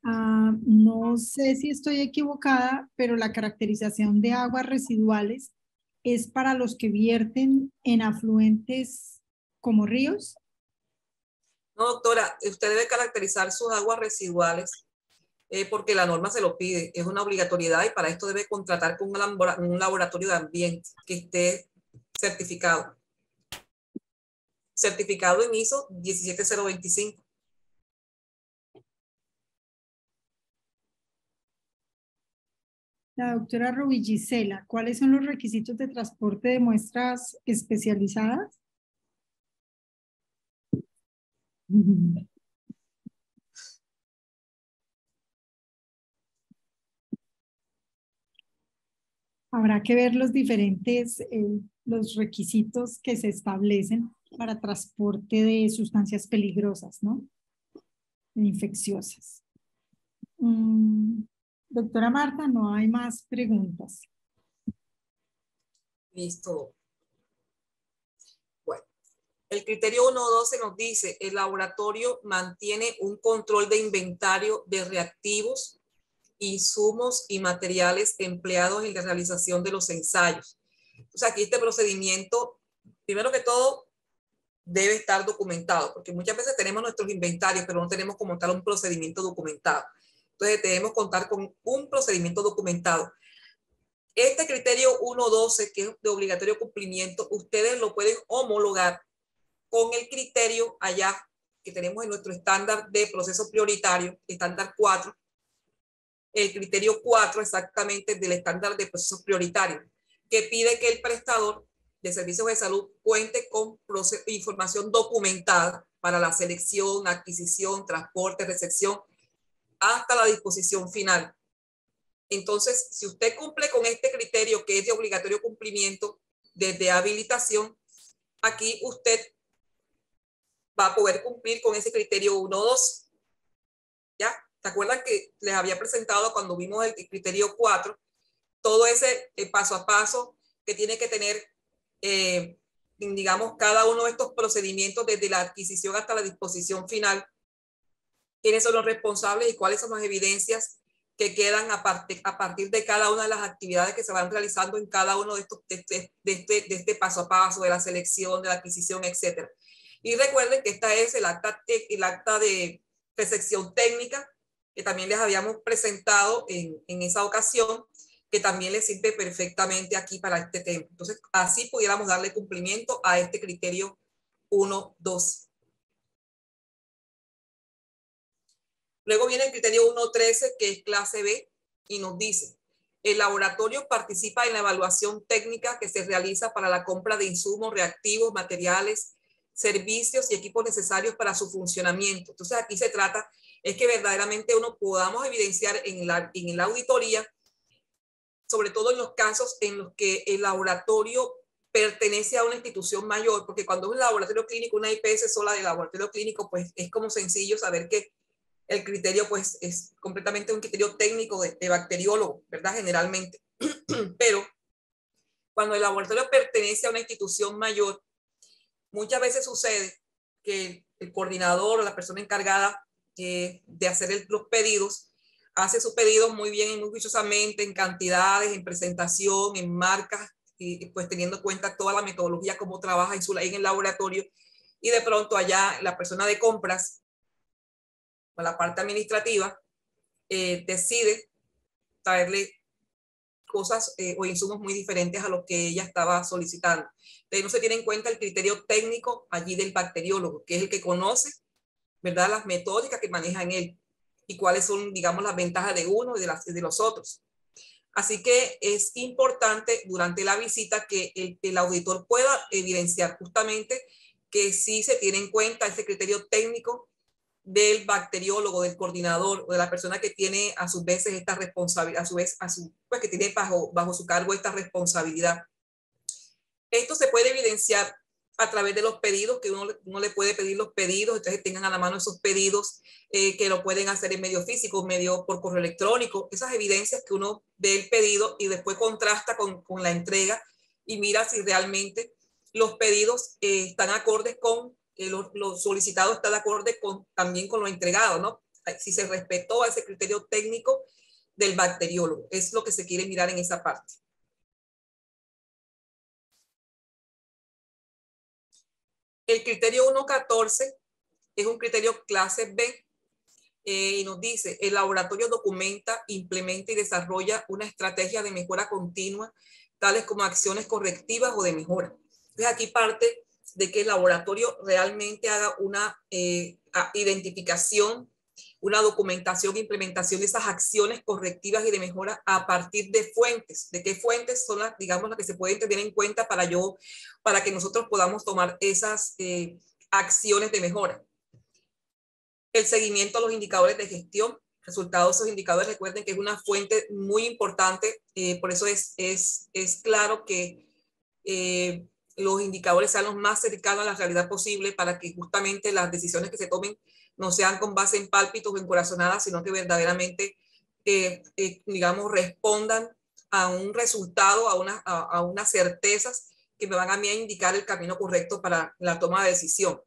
S1: No sé si estoy equivocada, pero la caracterización de aguas residuales es para los que vierten en afluentes como ríos.
S2: No, doctora, usted debe caracterizar sus aguas residuales porque la norma se lo pide, es una obligatoriedad y para esto debe contratar con un laboratorio de ambiente que esté certificado. Certificado en ISO 17025.
S1: La doctora Rubí Gisela, ¿cuáles son los requisitos de transporte de muestras especializadas? Habrá que ver los diferentes, los requisitos que se establecen para transporte de sustancias peligrosas, ¿no? Infecciosas. Doctora Marta, no hay más preguntas.
S2: Listo. Bueno, el criterio 1.12 nos dice, el laboratorio mantiene un control de inventario de reactivos, insumos y materiales empleados en la realización de los ensayos. O sea, aquí este procedimiento, primero que todo, debe estar documentado, porque muchas veces tenemos nuestros inventarios, pero no tenemos como tal un procedimiento documentado. Entonces debemos contar con un procedimiento documentado. Este criterio 1.12, que es de obligatorio cumplimiento, ustedes lo pueden homologar con el criterio allá que tenemos en nuestro estándar de proceso prioritario, estándar 4, el criterio 4 exactamente del estándar de procesos prioritarios. que pide que el prestador de servicios de salud cuente con información documentada para la selección, adquisición, transporte, recepción, hasta la disposición final. Entonces, si usted cumple con este criterio que es de obligatorio cumplimiento desde habilitación, aquí usted va a poder cumplir con ese criterio 1 o 2. ¿Ya? ¿Se acuerdan que les había presentado cuando vimos el criterio 4? Todo ese paso a paso que tiene que tener, digamos, cada uno de estos procedimientos desde la adquisición hasta la disposición final. ¿Quiénes son los responsables y cuáles son las evidencias que quedan a partir de cada una de las actividades que se van realizando en cada uno de estos de este paso a paso, de la selección, de la adquisición, etcétera? Y recuerden que esta es el acta de recepción técnica que también les habíamos presentado en esa ocasión, que también les sirve perfectamente aquí para este tema. Entonces, así pudiéramos darle cumplimiento a este criterio 1, 2. Luego viene el criterio 1.13, que es clase B, y nos dice: el laboratorio participa en la evaluación técnica que se realiza para la compra de insumos, reactivos, materiales, servicios y equipos necesarios para su funcionamiento. Entonces, aquí se trata es que verdaderamente uno podamos evidenciar en la auditoría, sobre todo en los casos en los que el laboratorio pertenece a una institución mayor, porque cuando es un laboratorio clínico, una IPS sola de laboratorio clínico, pues es como sencillo saber que el criterio pues es completamente un criterio técnico de bacteriólogo, ¿verdad? Generalmente. Pero cuando el laboratorio pertenece a una institución mayor, muchas veces sucede que el coordinador o la persona encargada de hacer los pedidos hace sus pedidos muy bien y muy juiciosamente, en cantidades, en presentación, en marcas, y pues teniendo en cuenta toda la metodología, cómo trabaja en el laboratorio, y de pronto allá la persona de compras o la parte administrativa decide traerle cosas o insumos muy diferentes a los que ella estaba solicitando. Entonces no se tiene en cuenta el criterio técnico allí del bacteriólogo, que es el que conoce, ¿verdad?, las metódicas que maneja en él y cuáles son, digamos, las ventajas de uno y de los otros. Así que es importante durante la visita que el auditor pueda evidenciar justamente que sí se tiene en cuenta ese criterio técnico del bacteriólogo, del coordinador o de la persona que tiene a sus veces esta responsabilidad, pues que tiene bajo su cargo esta responsabilidad. Esto se puede evidenciar a través de los pedidos, que uno le puede pedir los pedidos, entonces tengan a la mano esos pedidos, que lo pueden hacer en medio físico, medio por correo electrónico, esas evidencias que uno ve el pedido y después contrasta con la entrega y mira si realmente los pedidos están acordes con lo solicitado, está de acuerdo también con lo entregado, ¿no? Si se respetó ese criterio técnico del bacteriólogo, es lo que se quiere mirar en esa parte. El criterio 1.14 es un criterio clase B y nos dice: el laboratorio documenta, implementa y desarrolla una estrategia de mejora continua, tales como acciones correctivas o de mejora. Entonces aquí parte de que el laboratorio realmente haga una identificación, una documentación e implementación de esas acciones correctivas y de mejora a partir de fuentes. ¿De qué fuentes son las, digamos, las que se pueden tener en cuenta para que nosotros podamos tomar esas acciones de mejora? El seguimiento a los indicadores de gestión, resultados de esos indicadores, recuerden que es una fuente muy importante, por eso es claro que los indicadores sean los más cercanos a la realidad posible, para que justamente las decisiones que se tomen no sean con base en pálpitos o en corazonadas, sino que verdaderamente, digamos, respondan a un resultado, a unas certezas que me van a mí a indicar el camino correcto para la toma de decisión.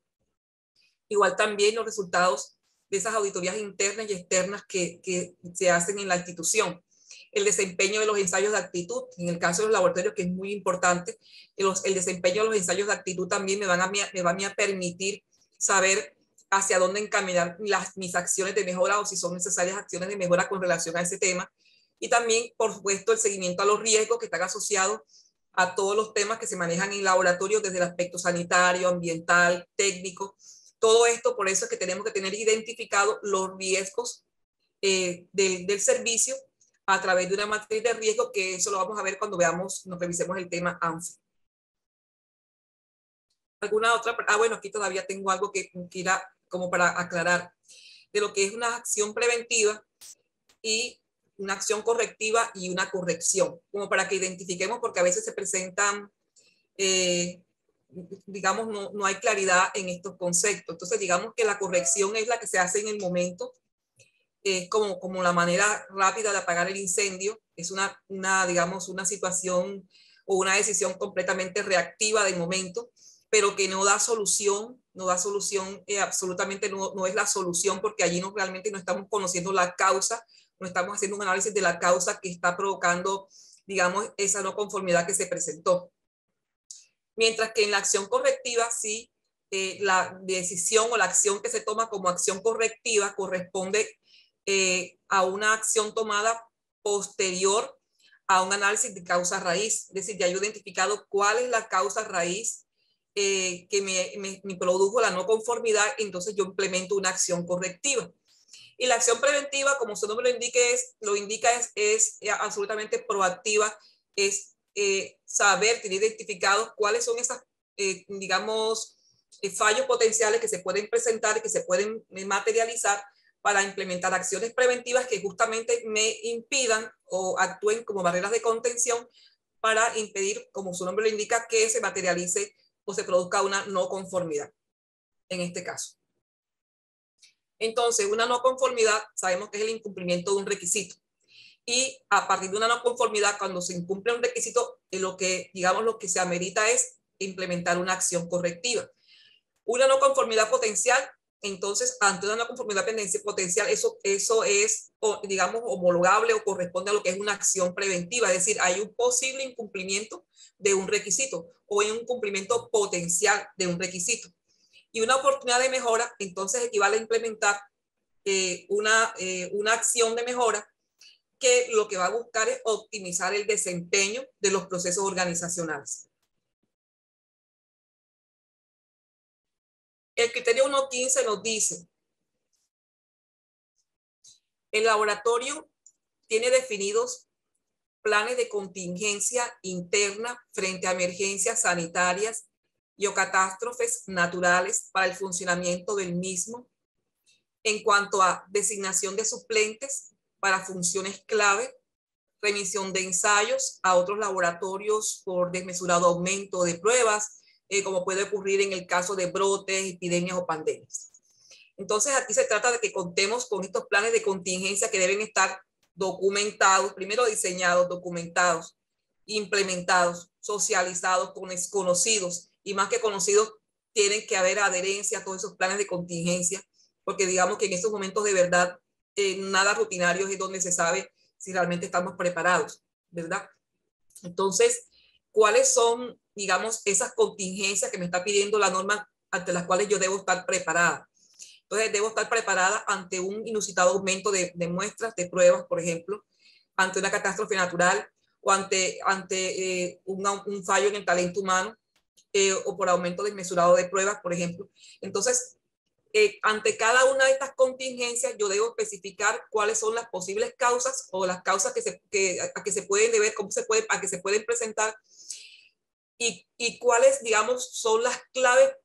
S2: Igual también los resultados de esas auditorías internas y externas que se hacen en la institución. El desempeño de los ensayos de actitud, en el caso de los laboratorios, que es muy importante, el desempeño de los ensayos de actitud también me van a permitir saber hacia dónde encaminar mis acciones de mejora, o si son necesarias acciones de mejora con relación a ese tema. Y también, por supuesto, el seguimiento a los riesgos que están asociados a todos los temas que se manejan en laboratorio, desde el aspecto sanitario, ambiental, técnico. Todo esto, por eso es que tenemos que tener identificados los riesgos del servicio a través de una matriz de riesgo, que eso lo vamos a ver cuando nos revisemos el tema ANFI. ¿Alguna otra? Bueno, aquí todavía tengo algo que quiera como para aclarar de lo que es una acción preventiva y una acción correctiva y una corrección, como para que identifiquemos, porque a veces se presentan, digamos, no hay claridad en estos conceptos. Entonces, digamos que la corrección es la que se hace en el momento, como la manera rápida de apagar el incendio, es digamos, una situación o una decisión completamente reactiva de momento, pero que no da solución, absolutamente no es la solución, porque allí realmente no estamos conociendo la causa, no estamos haciendo un análisis de la causa que está provocando, digamos, esa no conformidad que se presentó. Mientras que en la acción correctiva, sí, la decisión o la acción que se toma como acción correctiva corresponde a una acción tomada posterior a un análisis de causa raíz. Es decir, ya he identificado cuál es la causa raíz que me produjo la no conformidad, entonces yo implemento una acción correctiva. Y la acción preventiva, como su nombre lo indica, es absolutamente proactiva, es saber, tener identificados cuáles son esas, digamos, fallos potenciales que se pueden presentar y que se pueden materializar para implementar acciones preventivas que justamente me impidan o actúen como barreras de contención para impedir, como su nombre lo indica, que se materialice o se produzca una no conformidad, en este caso. Entonces, una no conformidad sabemos que es el incumplimiento de un requisito. Y a partir de una no conformidad, cuando se incumple un requisito, lo que se amerita es implementar una acción correctiva. Una no conformidad potencial, entonces, ante una no conformidad potencial, eso es, digamos, homologable o corresponde a lo que es una acción preventiva. Es decir, hay un posible incumplimiento de un requisito o hay un incumplimiento potencial de un requisito. Y una oportunidad de mejora, entonces, equivale a implementar una acción de mejora que lo que va a buscar es optimizar el desempeño de los procesos organizacionales. El criterio 1.15 nos dice, el laboratorio tiene definidos planes de contingencia interna frente a emergencias sanitarias y o catástrofes naturales para el funcionamiento del mismo, en cuanto a designación de suplentes para funciones clave, remisión de ensayos a otros laboratorios por desmesurado aumento de pruebas, como puede ocurrir en el caso de brotes, epidemias o pandemias. Entonces, aquí se trata de que contemos con estos planes de contingencia que deben estar documentados, primero diseñados, documentados, implementados, socializados, conocidos, y más que conocidos, tienen que haber adherencia a todos esos planes de contingencia, porque digamos que en estos momentos de verdad, nada rutinario es donde se sabe si realmente estamos preparados, ¿verdad? Entonces, ¿cuáles son, digamos, esas contingencias que me está pidiendo la norma ante las cuales yo debo estar preparada? Entonces, debo estar preparada ante un inusitado aumento de muestras, de pruebas, por ejemplo, ante una catástrofe natural o ante un fallo en el talento humano, o por aumento desmesurado de pruebas, por ejemplo. Entonces, ante cada una de estas contingencias, yo debo especificar cuáles son las posibles causas o las causas a que se pueden deber, a que se pueden presentar y cuáles, digamos, son las claves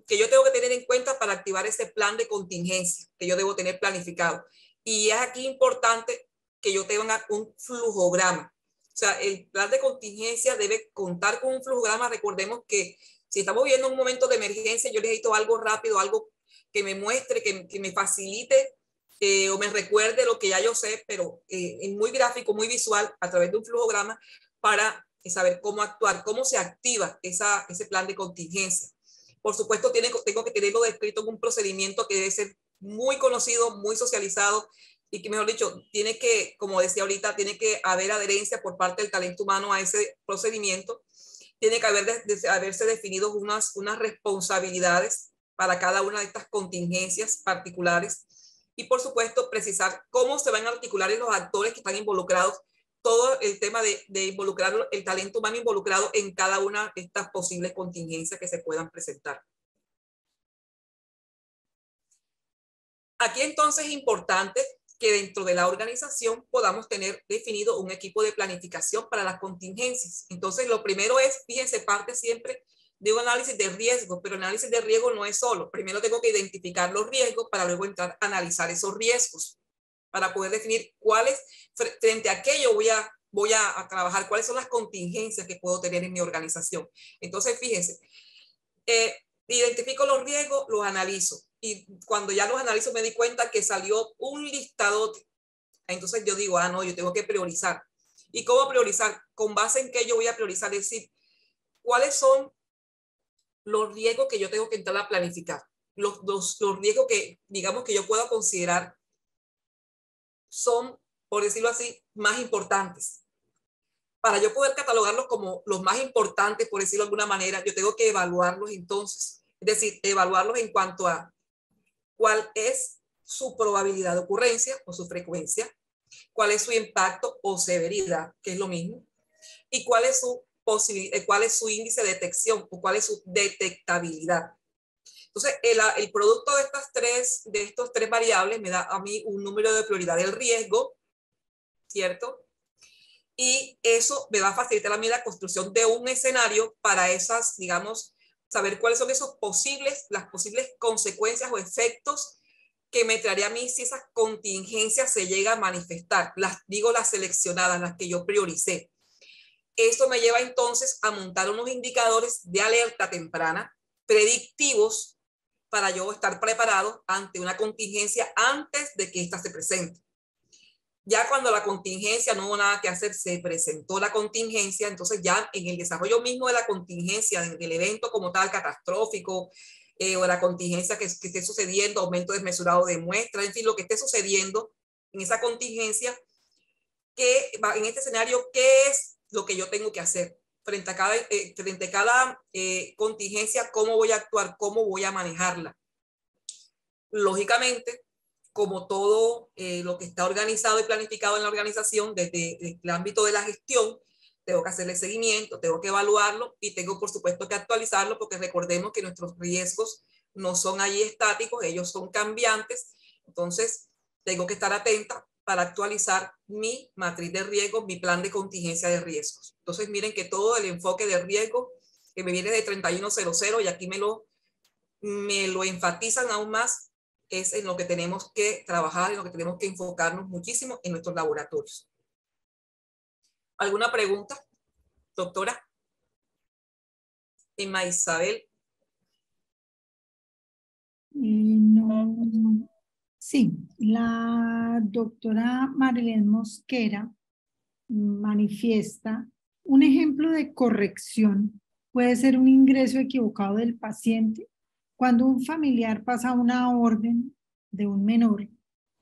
S2: que yo tengo que tener en cuenta para activar ese plan de contingencia que yo debo tener planificado. Y es aquí importante que yo tenga un flujograma. O sea, el plan de contingencia debe contar con un flujograma. Recordemos que si estamos viviendo un momento de emergencia, yo necesito algo rápido, algo que me muestre, que me facilite o me recuerde lo que ya yo sé, pero muy gráfico, muy visual, a través de un flujograma para saber cómo actuar, cómo se activa ese plan de contingencia. Por supuesto, tengo que tenerlo descrito en un procedimiento que debe ser muy conocido, muy socializado y que, mejor dicho, tiene que, como decía ahorita, tiene que haber adherencia por parte del talento humano a ese procedimiento. Tiene que haberse definido unas responsabilidades para cada una de estas contingencias particulares y, por supuesto, precisar cómo se van a articular los actores que están involucrados, todo el tema de involucrar el talento humano involucrado en cada una de estas posibles contingencias que se puedan presentar. Aquí entonces es importante que dentro de la organización podamos tener definido un equipo de planificación para las contingencias. Entonces, lo primero es, fíjense, parte siempre de un análisis de riesgo, pero el análisis de riesgo no es solo. Primero tengo que identificar los riesgos para luego entrar a analizar esos riesgos, para poder definir cuáles, frente a qué yo voy a trabajar, cuáles son las contingencias que puedo tener en mi organización. Entonces, fíjense, identifico los riesgos, los analizo. Y cuando ya los analizo me di cuenta que salió un listadote. Entonces yo digo, no, yo tengo que priorizar. ¿Y cómo priorizar? ¿Con base en qué yo voy a priorizar? Es decir, ¿cuáles son los riesgos que yo tengo que entrar a planificar? Los riesgos que, digamos, que yo puedo considerar son, por decirlo así, más importantes. Para yo poder catalogarlos como los más importantes, por decirlo de alguna manera, yo tengo que evaluarlos entonces. Es decir, evaluarlos en cuanto a cuál es su probabilidad de ocurrencia o su frecuencia, cuál es su impacto o severidad, que es lo mismo, y cuál es su índice de detección o cuál es su detectabilidad. Entonces, el producto de estos tres variables me da a mí un número de prioridad del riesgo, ¿cierto? Y eso me va a facilitar a mí la construcción de un escenario para esas, digamos, saber cuáles son las posibles consecuencias o efectos que me traería a mí si esas contingencias se llegan a manifestar. Las seleccionadas, las que yo prioricé. Esto me lleva entonces a montar unos indicadores de alerta temprana, predictivos, para yo estar preparado ante una contingencia antes de que ésta se presente. Ya cuando la contingencia no hubo nada que hacer, se presentó la contingencia, entonces ya en el desarrollo mismo de la contingencia, del evento como tal catastrófico, o la contingencia que esté sucediendo, aumento desmesurado de muestras, en fin, lo que esté sucediendo en esa contingencia, en este escenario, ¿qué es lo que yo tengo que hacer? Frente a cada contingencia, ¿cómo voy a actuar? ¿Cómo voy a manejarla? Lógicamente, como todo lo que está organizado y planificado en la organización, desde el ámbito de la gestión, tengo que hacerle seguimiento, tengo que evaluarlo y tengo, por supuesto, que actualizarlo, porque recordemos que nuestros riesgos no son allí estáticos, ellos son cambiantes. Entonces, tengo que estar atenta para actualizar mi matriz de riesgos, mi plan de contingencia de riesgos. Entonces, miren que todo el enfoque de riesgo que me viene de 3100 y aquí me lo enfatizan aún más, es en lo que tenemos que trabajar, en lo que tenemos que enfocarnos muchísimo en nuestros laboratorios. ¿Alguna pregunta, doctora? Emma Isabel.
S1: No. Sí, la doctora Marilén Mosquera manifiesta un ejemplo de corrección. Puede ser un ingreso equivocado del paciente cuando un familiar pasa una orden de un menor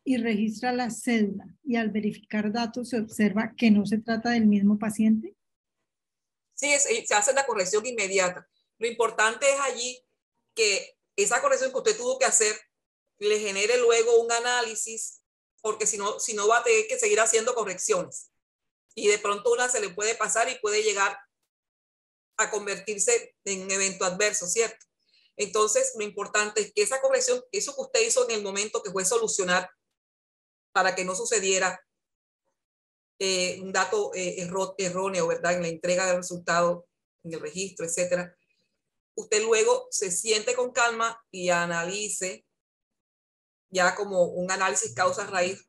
S1: y registra la cédula y al verificar datos se observa que no se trata del mismo paciente.
S2: Sí, se hace la corrección inmediata. Lo importante es allí que esa corrección que usted tuvo que hacer le genere luego un análisis, porque si no va a tener que seguir haciendo correcciones. Y de pronto una se le puede pasar y puede llegar a convertirse en un evento adverso, ¿cierto? Entonces, lo importante es que esa corrección, eso que usted hizo en el momento que fue solucionar para que no sucediera un dato erróneo, ¿verdad? En la entrega del resultado, en el registro, etcétera. Usted luego se siente con calma y analice ya como un análisis causa-raíz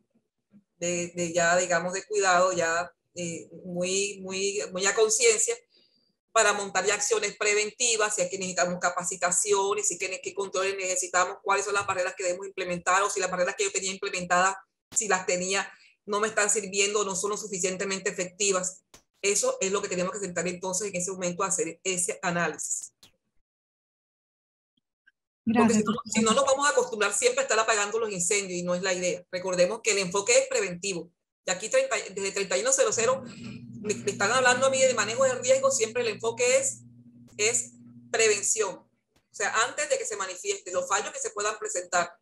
S2: de ya, digamos, de cuidado, ya muy a conciencia, para montar ya acciones preventivas, si aquí necesitamos capacitaciones, si qué controles necesitamos, cuáles son las barreras que debemos implementar, o si las barreras que yo tenía implementadas, si las tenía, no me están sirviendo, no son lo suficientemente efectivas. Eso es lo que tenemos que sentar entonces en ese momento a hacer ese análisis.
S1: Gracias.
S2: Porque si no nos vamos a acostumbrar siempre a estar apagando los incendios y no es la idea. Recordemos que el enfoque es preventivo. Y aquí desde 3100 me están hablando a mí de manejo de riesgo, siempre el enfoque es prevención. O sea, antes de que se manifieste los fallos que se puedan presentar,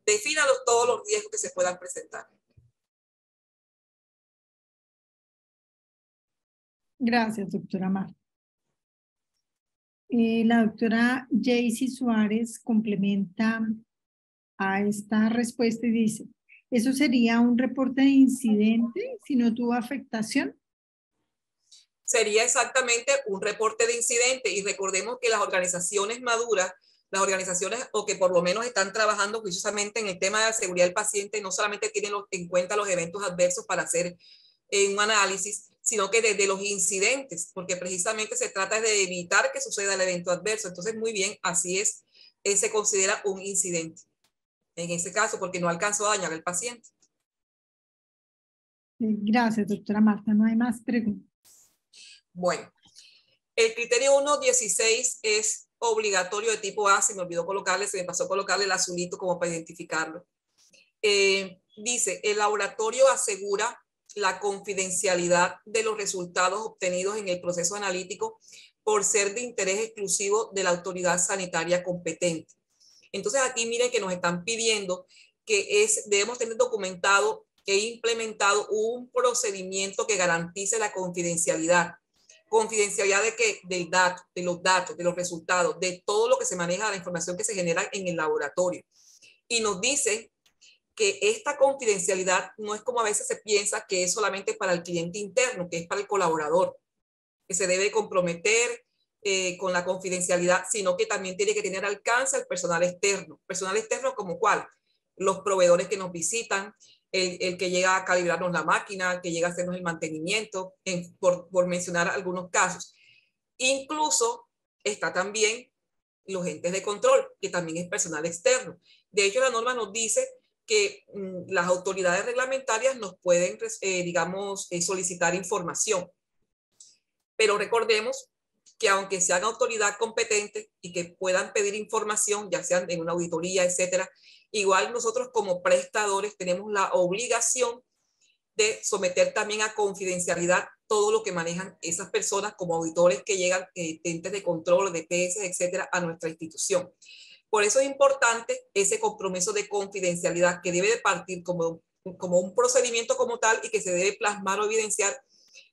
S2: defínalos todos los riesgos que se puedan presentar.
S1: Gracias, doctora Mar. La doctora Jaycee Suárez complementa a esta respuesta y dice, ¿Eso sería un reporte de incidente si no tuvo afectación?
S2: Sería exactamente un reporte de incidente, y recordemos que las organizaciones maduras, las organizaciones o que por lo menos están trabajando juiciosamente en el tema de la seguridad del paciente, no solamente tienen en cuenta los eventos adversos para hacer un análisis, sino que desde los incidentes, porque precisamente se trata de evitar que suceda el evento adverso. Entonces, muy bien, así es, se considera un incidente en ese caso porque no alcanzó a dañar al paciente.
S1: Gracias, doctora Marta. No hay más preguntas.
S2: Bueno, el criterio 1.16 es obligatorio de tipo A. Se me olvidó colocarle, se me pasó colocarle el azulito como para identificarlo. Dice, el laboratorio asegura la confidencialidad de los resultados obtenidos en el proceso analítico por ser de interés exclusivo de la autoridad sanitaria competente. Entonces aquí miren que nos están pidiendo que debemos tener documentado e implementado un procedimiento que garantice la confidencialidad. ¿Confidencialidad de qué? Del dato, de los datos, de los resultados, de todo lo que se maneja, la información que se genera en el laboratorio. Y nos dicen que esta confidencialidad no es como a veces se piensa, que es solamente para el cliente interno, que es para el colaborador, que se debe comprometer con la confidencialidad, sino que también tiene que tener alcance al personal externo. ¿Personal externo como cuál? Los proveedores que nos visitan, el que llega a calibrarnos la máquina, el que llega a hacernos el mantenimiento, por mencionar algunos casos. Incluso está también los entes de control, que también es personal externo. De hecho, la norma nos dice que las autoridades reglamentarias nos pueden, digamos, solicitar información. Pero recordemos que aunque sean autoridad competente y que puedan pedir información, ya sean en una auditoría, etcétera, igual nosotros como prestadores tenemos la obligación de someter también a confidencialidad todo lo que manejan esas personas como auditores que llegan, entes de control, de PS, etcétera, a nuestra institución. Por eso es importante ese compromiso de confidencialidad que debe de partir como un procedimiento como tal y que se debe plasmar o evidenciar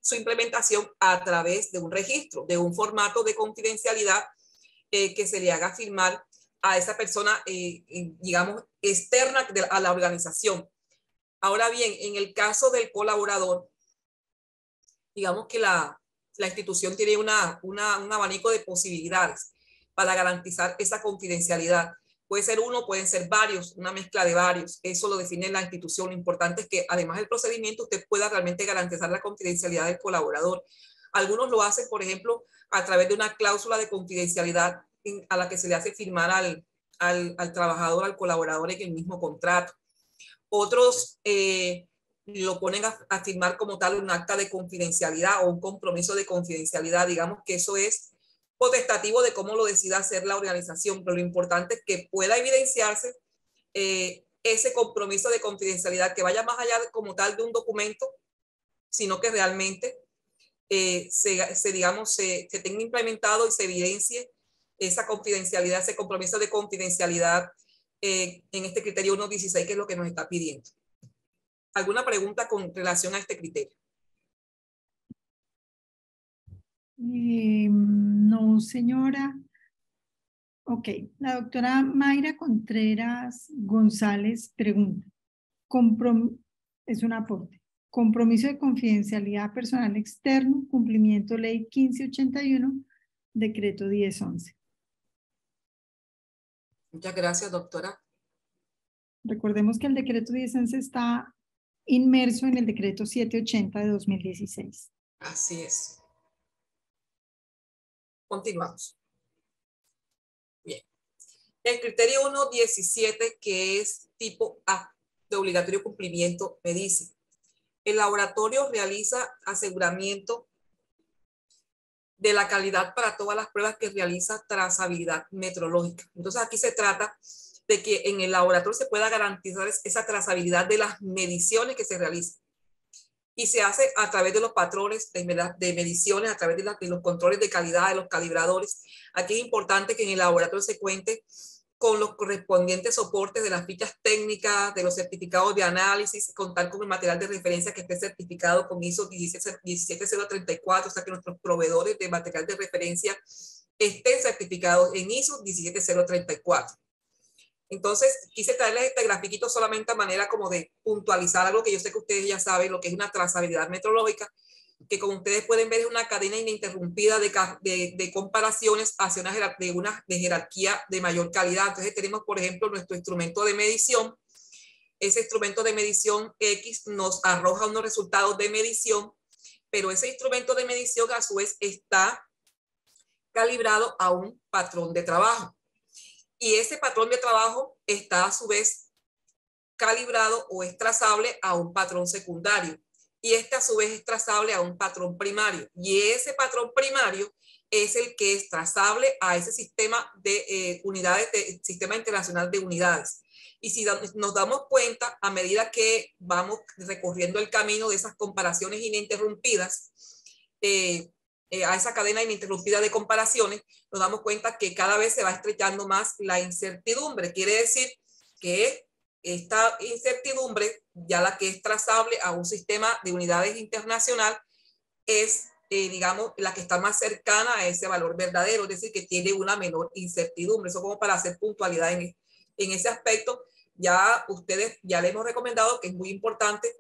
S2: su implementación a través de un registro, de un formato de confidencialidad que se le haga firmar a esa persona, digamos, externa a la organización. Ahora bien, en el caso del colaborador, digamos que la institución tiene un abanico de posibilidades para garantizar esa confidencialidad. Puede ser uno, pueden ser varios, una mezcla de varios. Eso lo define la institución. Lo importante es que además del procedimiento usted pueda realmente garantizar la confidencialidad del colaborador. Algunos lo hacen, por ejemplo, a través de una cláusula de confidencialidad a la que se le hace firmar al trabajador, al colaborador en el mismo contrato. Otros lo ponen a firmar como tal un acta de confidencialidad o un compromiso de confidencialidad. Digamos que eso es potestativo de cómo lo decida hacer la organización, pero lo importante es que pueda evidenciarse ese compromiso de confidencialidad que vaya más allá como tal de un documento, sino que realmente se tenga implementado y se evidencie esa confidencialidad, ese compromiso de confidencialidad en este criterio 1.16, que es lo que nos está pidiendo. ¿Alguna pregunta con relación a este criterio?
S1: No, señora. Ok, la doctora Mayra Contreras González pregunta. Es un aporte. Compromiso de confidencialidad personal externo, cumplimiento ley 1581, decreto 1011.
S2: Muchas gracias, doctora.
S1: Recordemos que el decreto 1011 está inmerso en el decreto 780 de 2016.
S2: Así es. Continuamos. Bien. El criterio 1.17, que es tipo A, de obligatorio cumplimiento, me dice: el laboratorio realiza aseguramiento de la calidad para todas las pruebas que realiza trazabilidad metrológica. Entonces aquí se trata de que en el laboratorio se pueda garantizar esa trazabilidad de las mediciones que se realizan. Y se hace a través de los patrones de mediciones, a través de los controles de calidad, de los calibradores. Aquí es importante que en el laboratorio se cuente con los correspondientes soportes de las fichas técnicas, de los certificados de análisis, contar con el material de referencia que esté certificado con ISO 17034, o sea que nuestros proveedores de material de referencia estén certificados en ISO 17034. Entonces, quise traerles este grafiquito solamente a manera como de puntualizar algo que yo sé que ustedes ya saben, lo que es una trazabilidad metrológica, que como ustedes pueden ver es una cadena ininterrumpida de comparaciones hacia de jerarquía de mayor calidad. Entonces tenemos, por ejemplo, nuestro instrumento de medición. Ese instrumento de medición X nos arroja unos resultados de medición, pero ese instrumento de medición a su vez está calibrado a un patrón de trabajo. Y ese patrón de trabajo está a su vez calibrado o es trazable a un patrón secundario. Y este a su vez es trazable a un patrón primario. Y ese patrón primario es el que es trazable a ese sistema de unidades, sistema internacional de unidades. Y si nos damos cuenta, a medida que vamos recorriendo el camino de esas comparaciones ininterrumpidas, a esa cadena ininterrumpida de comparaciones, nos damos cuenta que cada vez se va estrechando más la incertidumbre. Quiere decir que esta incertidumbre, ya la que es trazable a un sistema de unidades internacional, es, digamos, la que está más cercana a ese valor verdadero, es decir, que tiene una menor incertidumbre. Eso como para hacer puntualidad en ese aspecto. Ya ustedes, ya les hemos recomendado que es muy importante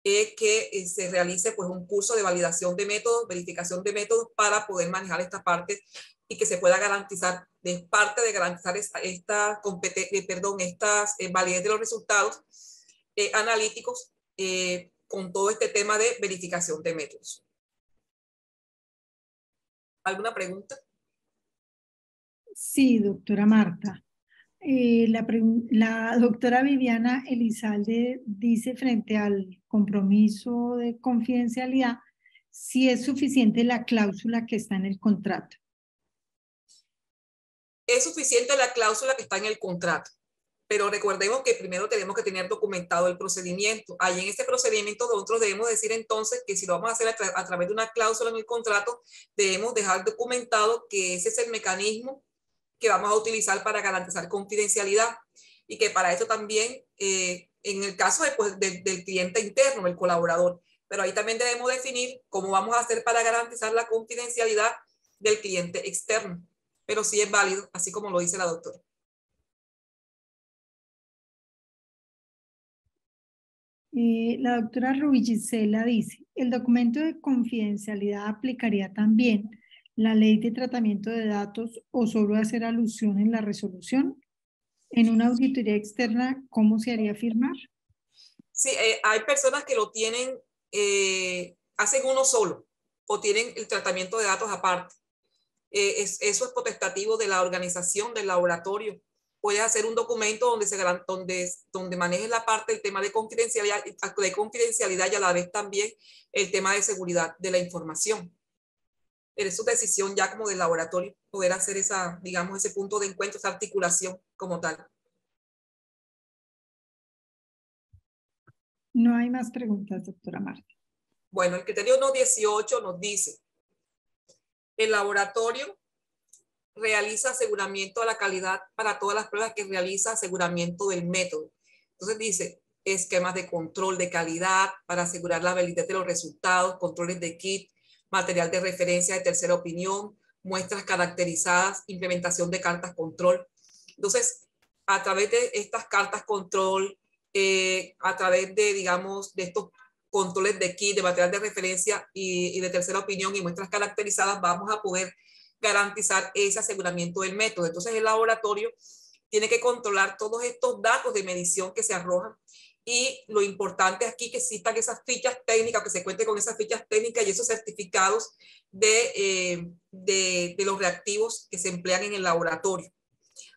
S2: que se realice pues un curso de validación de métodos, verificación de métodos para poder manejar esta parte y que se pueda garantizar, de parte de garantizar esta validez de los resultados analíticos con todo este tema de verificación de métodos. ¿Alguna pregunta?
S1: Sí, doctora Marta. La doctora Viviana Elizalde dice frente al compromiso de confidencialidad si es suficiente la cláusula que está en el contrato.
S2: Es suficiente la cláusula que está en el contrato, pero recordemos que primero tenemos que tener documentado el procedimiento. Ahí en ese procedimiento nosotros debemos decir entonces que si lo vamos a hacer a través de una cláusula en el contrato, debemos dejar documentado que ese es el mecanismo que vamos a utilizar para garantizar confidencialidad y que para eso también, en el caso del cliente interno, el colaborador, pero ahí también debemos definir cómo vamos a hacer para garantizar la confidencialidad del cliente externo, pero sí es válido, así como lo dice la doctora.
S1: La doctora Ruby Gisela dice, ¿el documento de confidencialidad aplicaría también la ley de tratamiento de datos o solo hacer alusión en la resolución? En una auditoría externa, ¿cómo se haría firmar?
S2: Sí, hay personas que lo tienen, hacen uno solo o tienen el tratamiento de datos aparte. Eso es potestativo de la organización del laboratorio. Puedes hacer un documento donde manejes la parte del tema de confidencialidad y a la vez también el tema de seguridad de la información. Es su decisión ya como del laboratorio poder hacer esa, digamos, ese punto de encuentro, esa articulación como tal.
S1: No hay más preguntas, doctora Marta.
S2: Bueno, el criterio no 18 nos dice, el laboratorio realiza aseguramiento a la calidad para todas las pruebas que realiza aseguramiento del método. Entonces dice, esquemas de control de calidad para asegurar la validez de los resultados, controles de kit, material de referencia de tercera opinión, muestras caracterizadas, implementación de cartas control. Entonces, a través de estas cartas control, a través de, digamos, de estos controles de kit, de material de referencia y de tercera opinión y muestras caracterizadas, vamos a poder garantizar ese aseguramiento del método. Entonces el laboratorio tiene que controlar todos estos datos de medición que se arrojan y lo importante aquí es que existan esas fichas técnicas, que se cuente con esas fichas técnicas y esos certificados de los reactivos que se emplean en el laboratorio.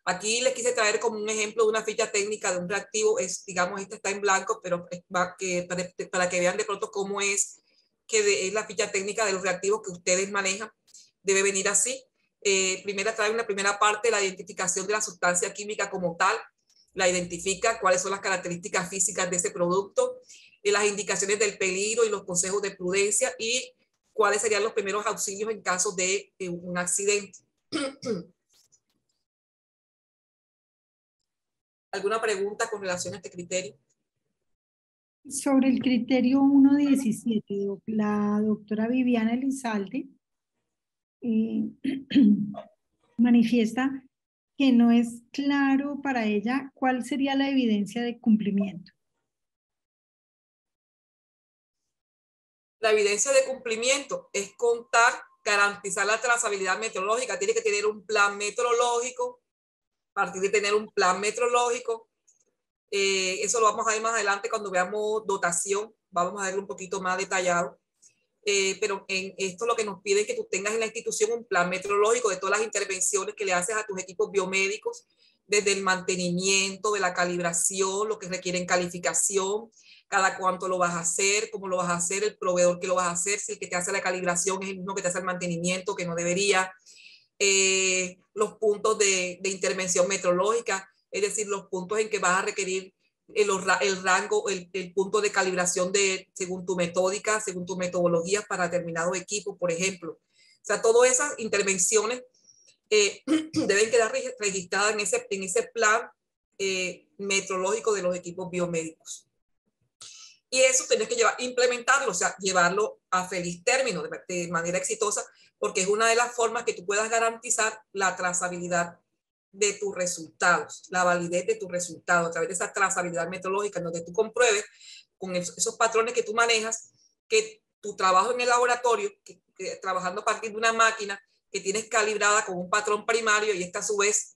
S2: Aquí les quise traer como un ejemplo de una ficha técnica de un reactivo, digamos, esta está en blanco, pero para que vean de pronto cómo es es la ficha técnica de los reactivos que ustedes manejan. Debe venir así. Trae una primera parte, la identificación de la sustancia química como tal, la identifica, cuáles son las características físicas de ese producto, las indicaciones del peligro y los consejos de prudencia y cuáles serían los primeros auxilios en caso de un accidente. ¿Alguna pregunta con relación a este criterio?
S1: Sobre el criterio 1.17, la doctora Viviana Elizalde manifiesta que no es claro para ella cuál sería la evidencia de cumplimiento.
S2: La evidencia de cumplimiento es contar, garantizar la trazabilidad meteorológica. Tiene que tener un plan meteorológico. A partir de tener un plan meteorológico, eso lo vamos a ver más adelante cuando veamos dotación, vamos a verlo un poquito más detallado. Pero en esto lo que nos pide es que tú tengas en la institución un plan meteorológico de todas las intervenciones que le haces a tus equipos biomédicos, desde el mantenimiento, de la calibración, lo que requieren calificación, cada cuánto lo vas a hacer, cómo lo vas a hacer, el proveedor que lo vas a hacer, si el que te hace la calibración es el mismo que te hace el mantenimiento, que no debería, los puntos de intervención meteorológica, es decir, los puntos en que vas a requerir el rango, el punto de calibración según tu metódica, según tu metodología para determinados equipos, por ejemplo. O sea, todas esas intervenciones deben quedar registradas en ese plan meteorológico de los equipos biomédicos. Y eso tienes que implementarlo, o sea, llevarlo a feliz término, de manera exitosa, porque es una de las formas que tú puedas garantizar la trazabilidad de tus resultados, la validez de tus resultados, a través de esa trazabilidad metodológica, en donde tú compruebes con esos patrones que tú manejas, que tu trabajo en el laboratorio, trabajando a partir de una máquina que tienes calibrada con un patrón primario, y esta a su vez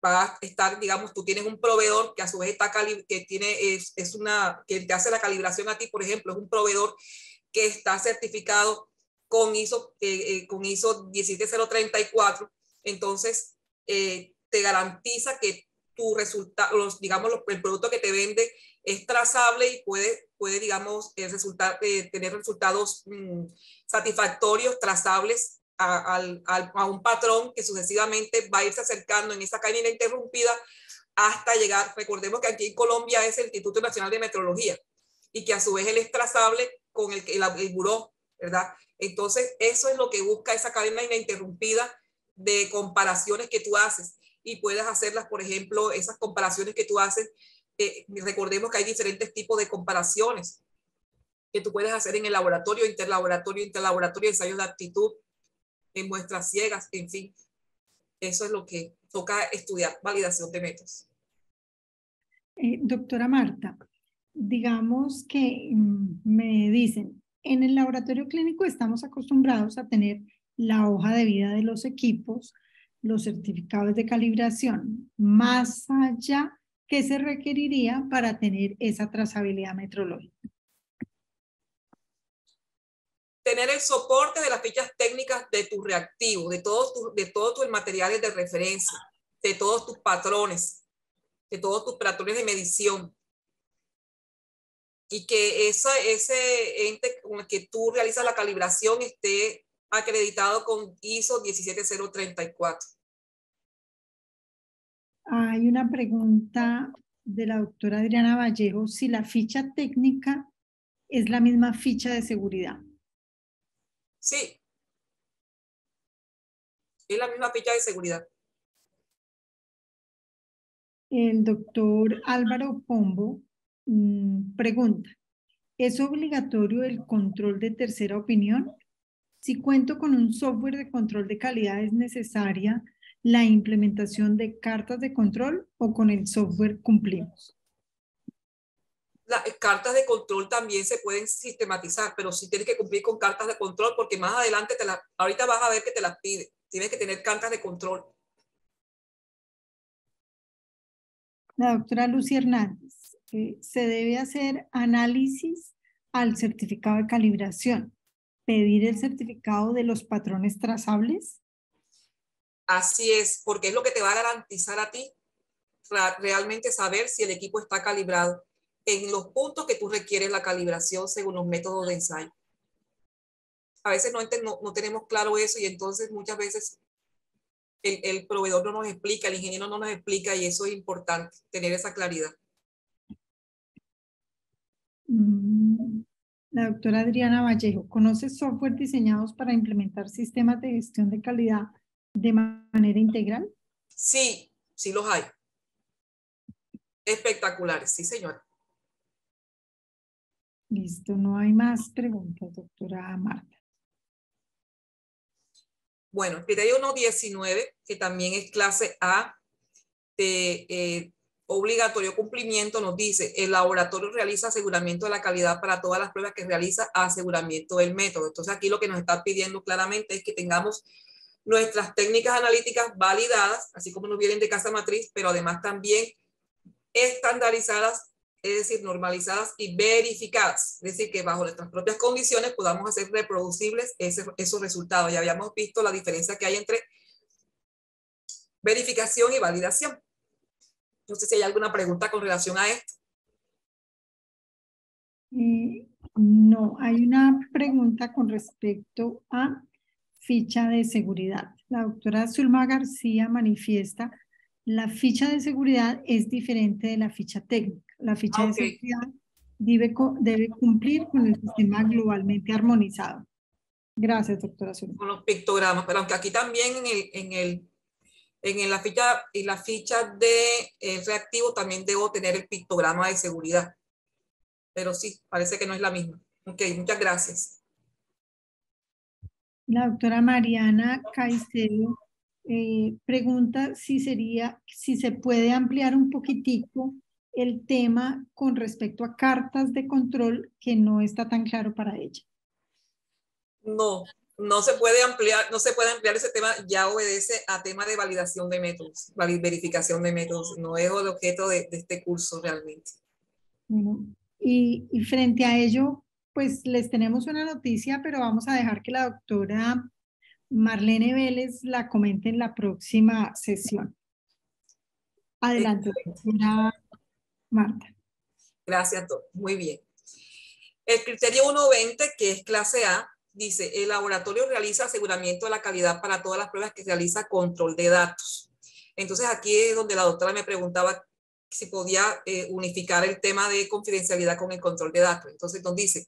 S2: va a estar, digamos, tú tienes un proveedor que a su vez está que tiene, que te hace la calibración a ti, por ejemplo, es un proveedor que está certificado con ISO 17034, entonces te garantiza que tu resultado, digamos, el producto que te vende es trazable y puede digamos, tener resultados satisfactorios, trazables a un patrón que sucesivamente va a irse acercando en esa cadena interrumpida hasta llegar. Recordemos que aquí en Colombia es el Instituto Nacional de Meteorología y que a su vez él es trazable con el buró, ¿verdad? Entonces, eso es lo que busca esa cadena ininterrumpida de comparaciones que tú haces, y puedes hacerlas, por ejemplo, esas comparaciones que tú haces, recordemos que hay diferentes tipos de comparaciones que tú puedes hacer en el laboratorio, interlaboratorio, ensayos de aptitud, en muestras ciegas, en fin. Eso es lo que toca estudiar, validación de métodos.
S1: Doctora Marta, digamos que me dicen, en el laboratorio clínico estamos acostumbrados a tener la hoja de vida de los equipos, los certificados de calibración, más allá, ¿qué se requeriría para tener esa trazabilidad metrológica?
S2: Tener el soporte de las fichas técnicas de tus reactivos, de todos tus materiales de referencia, de todos tus patrones, de todos tus patrones de medición, y que ese ente con el que tú realizas la calibración esté acreditado con ISO 17034.
S1: Hay una pregunta de la doctora Adriana Vallejo, si la ficha técnica es la misma ficha de seguridad.
S2: Sí, es la misma ficha de seguridad.
S1: El doctor Álvaro Pombo pregunta, ¿es obligatorio el control de tercera opinión? Si cuento con un software de control de calidad, ¿es necesaria la implementación de cartas de control o con el software cumplimos?
S2: Las cartas de control también se pueden sistematizar, pero sí tienes que cumplir con cartas de control, porque más adelante ahorita vas a ver que te las pide. Tienes que tener cartas de control.
S1: La doctora Lucy Hernández, ¿se debe hacer análisis al certificado de calibración? ¿Pedir el certificado de los patrones trazables?
S2: Así es, porque es lo que te va a garantizar a ti realmente saber si el equipo está calibrado en los puntos que tú requieres la calibración según los métodos de ensayo. A veces no tenemos claro eso, y entonces muchas veces el proveedor no nos explica, el ingeniero no nos explica, y eso es importante, tener esa claridad.
S1: La doctora Adriana Vallejo, ¿conoce software diseñados para implementar sistemas de gestión de calidad de manera integral?
S2: Sí, sí los hay. Espectaculares, sí, señora.
S1: Listo, no hay más preguntas, doctora Marta.
S2: Bueno, criterio 1.19, que también es clase A, de obligatorio cumplimiento nos dice, el laboratorio realiza aseguramiento de la calidad para todas las pruebas que realiza, aseguramiento del método. Entonces aquí lo que nos está pidiendo claramente es que tengamos nuestras técnicas analíticas validadas, así como nos vienen de casa matriz, pero además también estandarizadas, es decir, normalizadas y verificadas. Es decir, que bajo nuestras propias condiciones podamos hacer reproducibles esos resultados. Ya habíamos visto la diferencia que hay entre verificación y validación. No sé si hay alguna pregunta con relación a esto.
S1: No, hay una pregunta con respecto a ficha de seguridad. La doctora Zulma García manifiesta, la ficha de seguridad es diferente de la ficha técnica. La ficha de seguridad debe cumplir con el sistema globalmente armonizado. Gracias, doctora Zulma.
S2: Con los pictogramas, pero aunque aquí también en la ficha de reactivo también debo tener el pictograma de seguridad. Pero sí, parece que no es la misma. Ok, muchas gracias.
S1: La doctora Mariana Caicedo pregunta si se puede ampliar un poquitico el tema con respecto a cartas de control, que no está tan claro para ella.
S2: No se puede ampliar ese tema, ya obedece a tema de validación de métodos, verificación de métodos, no es el objeto de este curso realmente.
S1: Bueno, y frente a ello, pues les tenemos una noticia, pero vamos a dejar que la doctora Marlene Vélez la comente en la próxima sesión. Adelante, doctora Marta.
S2: Gracias, doctor. Muy bien. El criterio 1.20, que es clase A, dice, el laboratorio realiza aseguramiento de la calidad para todas las pruebas que realiza control de datos. Entonces aquí es donde la doctora me preguntaba si podía unificar el tema de confidencialidad con el control de datos. Entonces nos dice,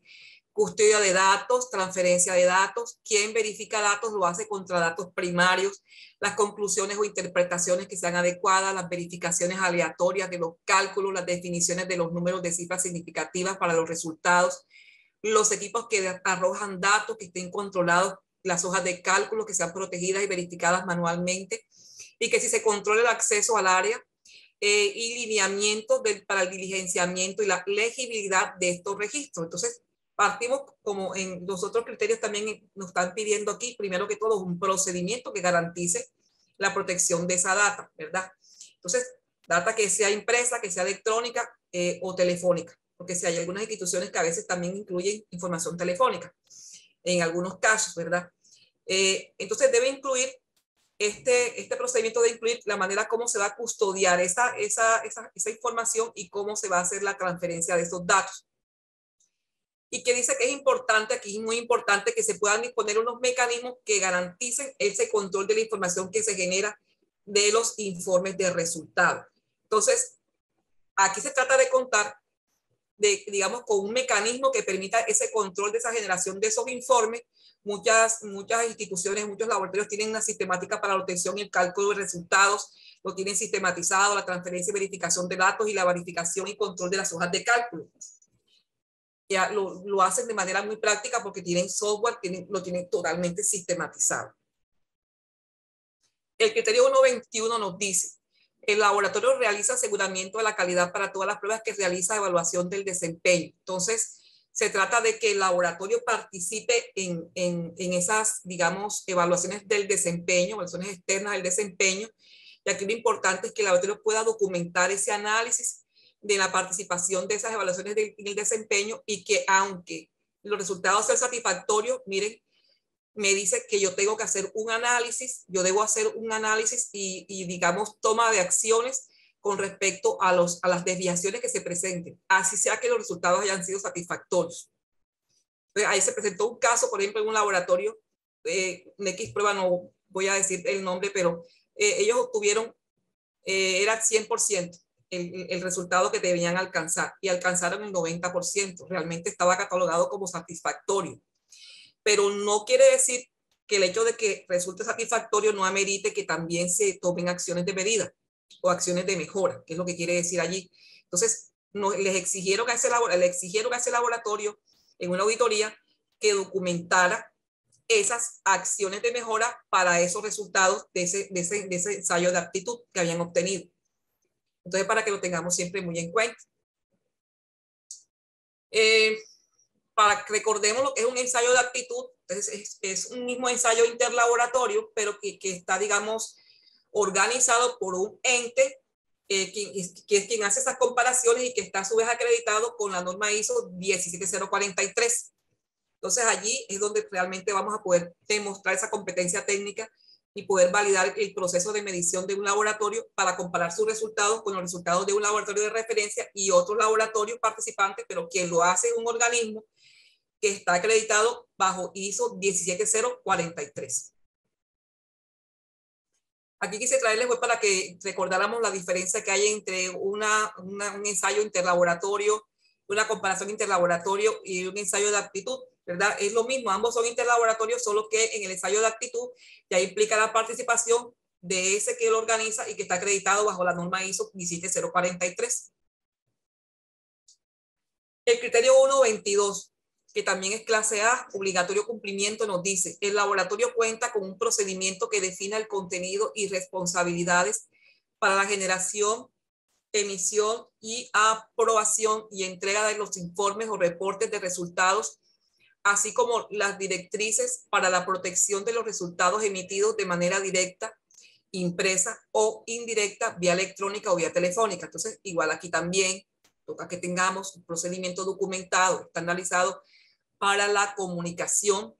S2: custodia de datos, transferencia de datos, quien verifica datos lo hace contra datos primarios, las conclusiones o interpretaciones que sean adecuadas, las verificaciones aleatorias de los cálculos, las definiciones de los números de cifras significativas para los resultados, los equipos que arrojan datos que estén controlados, las hojas de cálculo que sean protegidas y verificadas manualmente, y que si se controla el acceso al área y lineamientos para el diligenciamiento y la legibilidad de estos registros. Entonces, partimos como en los otros criterios también nos están pidiendo aquí, primero que todo, un procedimiento que garantice la protección de esa data, ¿verdad? Entonces, data que sea impresa, que sea electrónica o telefónica, porque si hay algunas instituciones que a veces también incluyen información telefónica, en algunos casos, ¿verdad? Entonces, debe incluir este procedimiento de incluir la manera como se va a custodiar esa información y cómo se va a hacer la transferencia de esos datos. Y que dice que es importante, aquí es muy importante que se puedan disponer unos mecanismos que garanticen ese control de la información que se genera de los informes de resultados. Entonces, aquí se trata de contar, digamos, con un mecanismo que permita ese control de esa generación de esos informes. Muchas instituciones, muchos laboratorios tienen una sistemática para la obtención y el cálculo de resultados, lo tienen sistematizado, la transferencia y verificación de datos y la verificación y control de las hojas de cálculo. Ya lo hacen de manera muy práctica porque tienen software, lo tienen totalmente sistematizado. El criterio 1.21 nos dice, el laboratorio realiza aseguramiento de la calidad para todas las pruebas que realiza evaluación del desempeño. Entonces, se trata de que el laboratorio participe en esas, digamos, evaluaciones del desempeño, evaluaciones externas del desempeño. Y aquí lo importante es que el laboratorio pueda documentar ese análisis de la participación de esas evaluaciones en el desempeño y que aunque los resultados sean satisfactorios, miren, me dice que yo tengo que hacer un análisis, yo debo hacer un análisis y digamos, toma de acciones con respecto a las desviaciones que se presenten, así sea que los resultados hayan sido satisfactorios. Entonces, ahí se presentó un caso, por ejemplo, en un laboratorio, en X prueba, no voy a decir el nombre, pero ellos obtuvieron, era 100%. El resultado que debían alcanzar y alcanzaron el 90%. Realmente estaba catalogado como satisfactorio. Pero no quiere decir que el hecho de que resulte satisfactorio no amerite que también se tomen acciones de medida o acciones de mejora, que es lo que quiere decir allí. Entonces, les exigieron a ese laboratorio en una auditoría que documentara esas acciones de mejora para esos resultados de ese ensayo de aptitud que habían obtenido. Entonces, para que lo tengamos siempre muy en cuenta. Para que recordemos lo que es un ensayo de aptitud, entonces es un mismo ensayo interlaboratorio, pero que está, digamos, organizado por un ente que es quien hace esas comparaciones y que está a su vez acreditado con la norma ISO 17043. Entonces allí es donde realmente vamos a poder demostrar esa competencia técnica y poder validar el proceso de medición de un laboratorio para comparar sus resultados con los resultados de un laboratorio de referencia y otros laboratorios participantes, pero quien lo hace es un organismo que está acreditado bajo ISO 17043. Aquí quise traerles pues, para que recordáramos la diferencia que hay entre un ensayo interlaboratorio, una comparación interlaboratorio y un ensayo de aptitud, ¿verdad? Es lo mismo, ambos son interlaboratorios, solo que en el ensayo de aptitud ya implica la participación de ese que lo organiza y que está acreditado bajo la norma ISO 17043. El criterio 1.22, que también es clase A, obligatorio cumplimiento, nos dice, el laboratorio cuenta con un procedimiento que defina el contenido y responsabilidades para la generación, emisión y aprobación y entrega de los informes o reportes de resultados, así como las directrices para la protección de los resultados emitidos de manera directa, impresa o indirecta, vía electrónica o vía telefónica. Entonces, igual aquí también toca que tengamos un procedimiento documentado, estandarizado para la comunicación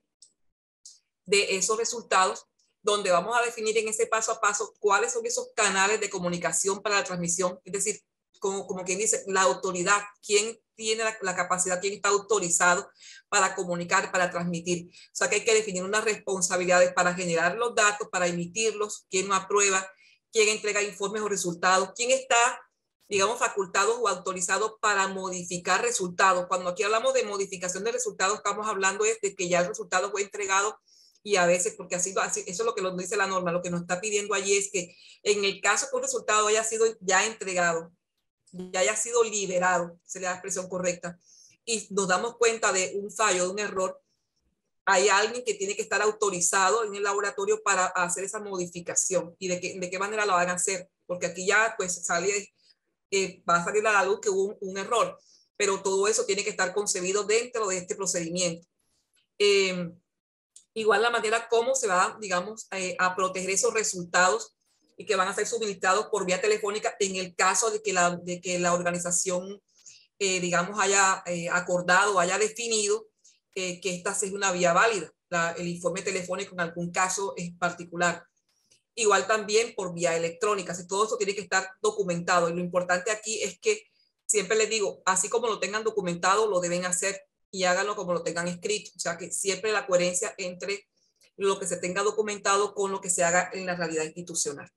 S2: de esos resultados, donde vamos a definir en ese paso a paso cuáles son esos canales de comunicación para la transmisión, es decir, como quien dice, la autoridad, quién tiene la capacidad, quién está autorizado para comunicar, para transmitir. O sea que hay que definir unas responsabilidades para generar los datos, para emitirlos, quién no aprueba, quién entrega informes o resultados, quién está, digamos, facultados o autorizados para modificar resultados. Cuando aquí hablamos de modificación de resultados, estamos hablando de que ya el resultado fue entregado y a veces, porque así, eso es lo que nos dice la norma, lo que nos está pidiendo allí es que en el caso que un resultado haya sido ya entregado, ya haya sido liberado, sería la expresión correcta, y nos damos cuenta de un fallo, de un error, hay alguien que tiene que estar autorizado en el laboratorio para hacer esa modificación y de qué manera lo van a hacer, porque aquí ya pues va a salir a la luz que hubo un error, pero todo eso tiene que estar concebido dentro de este procedimiento. Igual la manera como se va, digamos, a proteger esos resultados y que van a ser suministrados por vía telefónica en el caso de que la organización, digamos, haya acordado, haya definido que esta es una vía válida, el informe telefónico en algún caso es particular. Igual también por vía electrónica, todo eso tiene que estar documentado y lo importante aquí es que siempre les digo, así como lo tengan documentado, lo deben hacer y háganlo como lo tengan escrito, o sea que siempre la coherencia entre lo que se tenga documentado con lo que se haga en la realidad institucional.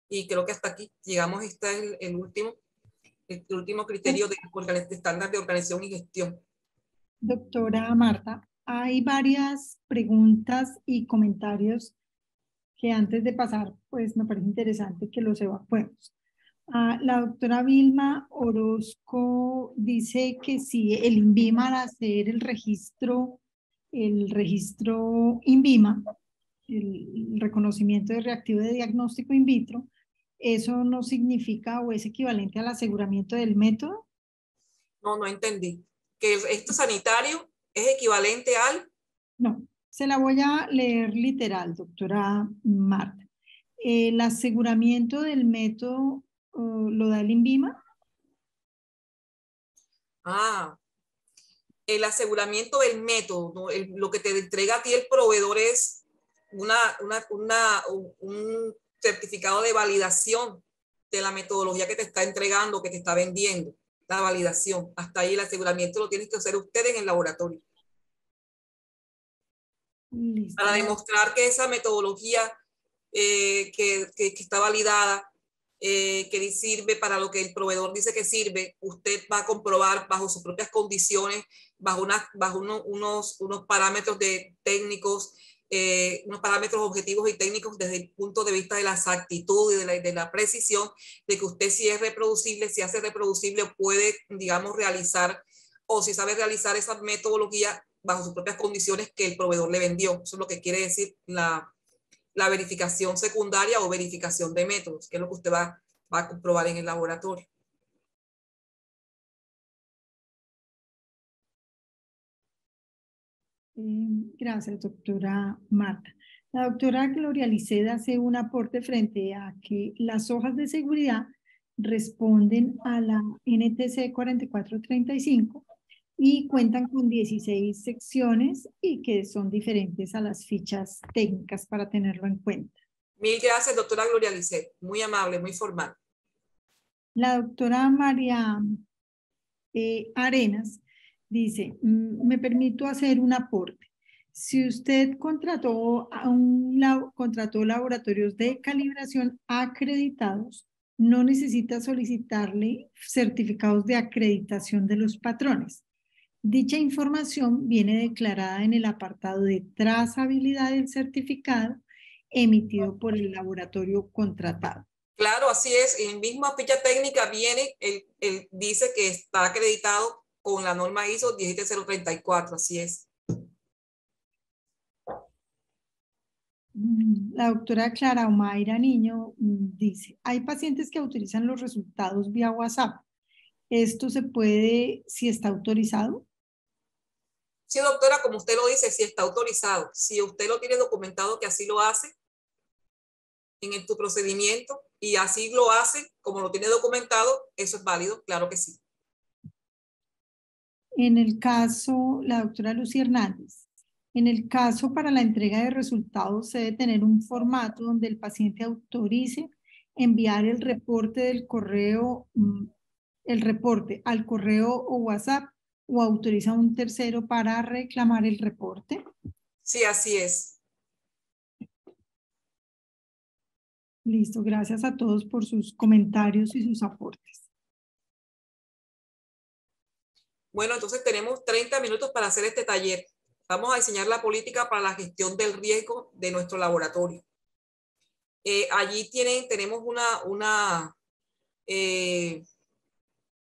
S2: Y creo que hasta aquí llegamos, este es el último criterio de estándar de organización y gestión.
S1: Doctora Marta, hay varias preguntas y comentarios que antes de pasar, pues me parece interesante que los evacuemos. La doctora Vilma Orozco dice que si el INVIMA al hacer el registro INVIMA, el reconocimiento de reactivo de diagnóstico in vitro, ¿eso no significa o es equivalente al aseguramiento del método?
S2: No entendí. ¿Que esto sanitario es equivalente al?
S1: No, se la voy a leer literal, doctora Marta. El aseguramiento del método lo da el INVIMA.
S2: El aseguramiento del método, ¿no? Lo que te entrega a ti el proveedor es un certificado de validación de la metodología que te está entregando, que te está vendiendo, la validación. Hasta ahí el aseguramiento lo tienes que hacer usted en el laboratorio. Listo. Para demostrar que esa metodología que está validada, que sirve para lo que el proveedor dice que sirve, usted va a comprobar bajo sus propias condiciones, bajo unos parámetros técnicos, unos parámetros objetivos y técnicos desde el punto de vista de la exactitud y de la precisión, de que usted si es reproducible, si hace reproducible, puede, digamos, realizar, o si sabe realizar esa metodología bajo sus propias condiciones que el proveedor le vendió. Eso es lo que quiere decir la verificación secundaria o verificación de métodos, que es lo que usted va va a comprobar en el laboratorio.
S1: Gracias, doctora Marta. La doctora Gloria Liced hace un aporte frente a que las hojas de seguridad responden a la NTC 4435 y cuentan con 16 secciones y que son diferentes a las fichas técnicas para tenerlo en cuenta.
S2: Mil gracias, doctora Gloria Liced. Muy amable, muy formal.
S1: La doctora María Arenas dice, me permito hacer un aporte. Si usted contrató laboratorios de calibración acreditados, no necesita solicitarle certificados de acreditación de los patrones. Dicha información viene declarada en el apartado de trazabilidad del certificado emitido por el laboratorio contratado.
S2: Claro, así es. En misma ficha técnica viene, dice que está acreditado con la norma ISO 17034, así es.
S1: La doctora Clara Omaira Niño dice, hay pacientes que utilizan los resultados vía WhatsApp. ¿Esto se puede si está autorizado?
S2: Sí, doctora, como usted lo dice, sí está autorizado. Si usted lo tiene documentado que así lo hace en tu procedimiento y así lo hace, como lo tiene documentado, eso es válido, claro que sí.
S1: En el caso, la doctora Lucía Hernández, en el caso para la entrega de resultados se debe tener un formato donde el paciente autorice enviar el reporte del correo, el reporte al correo o WhatsApp o autoriza a un tercero para reclamar el reporte.
S2: Sí, así es.
S1: Listo, gracias a todos por sus comentarios y sus aportes.
S2: Bueno, entonces tenemos 30 minutos para hacer este taller. Vamos a diseñar la política para la gestión del riesgo de nuestro laboratorio. Allí tenemos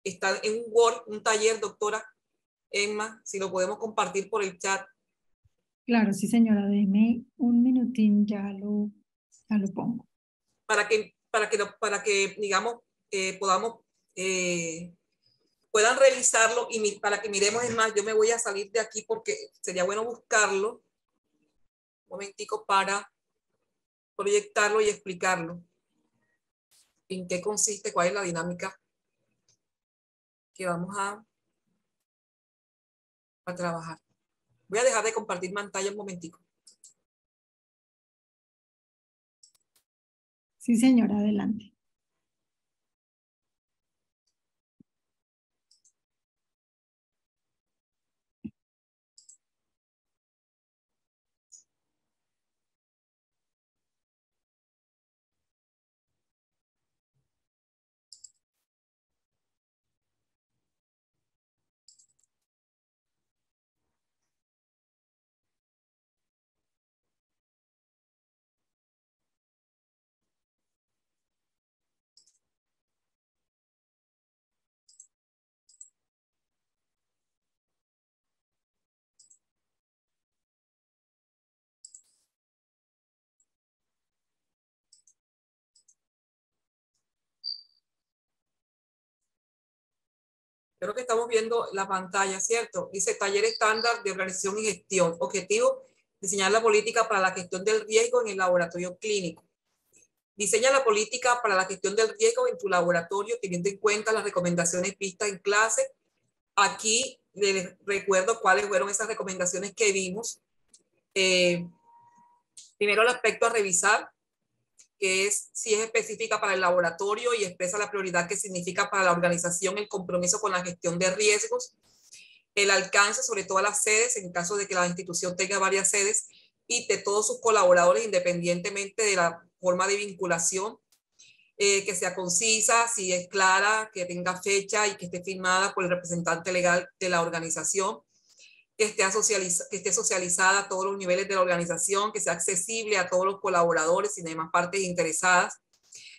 S2: está en un Word, un taller, doctora Emma, si lo podemos compartir por el chat.
S1: Claro, sí, señora, déme un minutín, ya lo pongo.
S2: Para que digamos, puedan revisarlo y para que miremos. Es más, yo me voy a salir de aquí porque sería bueno buscarlo un momentico para proyectarlo y explicarlo. ¿En qué consiste? ¿Cuál es la dinámica que vamos a trabajar? Voy a dejar de compartir pantalla un momentico.
S1: Sí, señora, adelante.
S2: Creo que estamos viendo la pantalla, ¿cierto? Dice taller estándar de organización y gestión. Objetivo, diseñar la política para la gestión del riesgo en el laboratorio clínico. Diseña la política para la gestión del riesgo en tu laboratorio teniendo en cuenta las recomendaciones vistas en clase. Aquí les recuerdo cuáles fueron esas recomendaciones que vimos. Primero, el aspecto a revisar, que es si es específica para el laboratorio y expresa la prioridad que significa para la organización el compromiso con la gestión de riesgos, el alcance sobre todas las sedes, en caso de que la institución tenga varias sedes, y de todos sus colaboradores, independientemente de la forma de vinculación, que sea concisa, si es clara, que tenga fecha y que esté firmada por el representante legal de la organización, que esté socializada a todos los niveles de la organización, que sea accesible a todos los colaboradores y demás partes interesadas,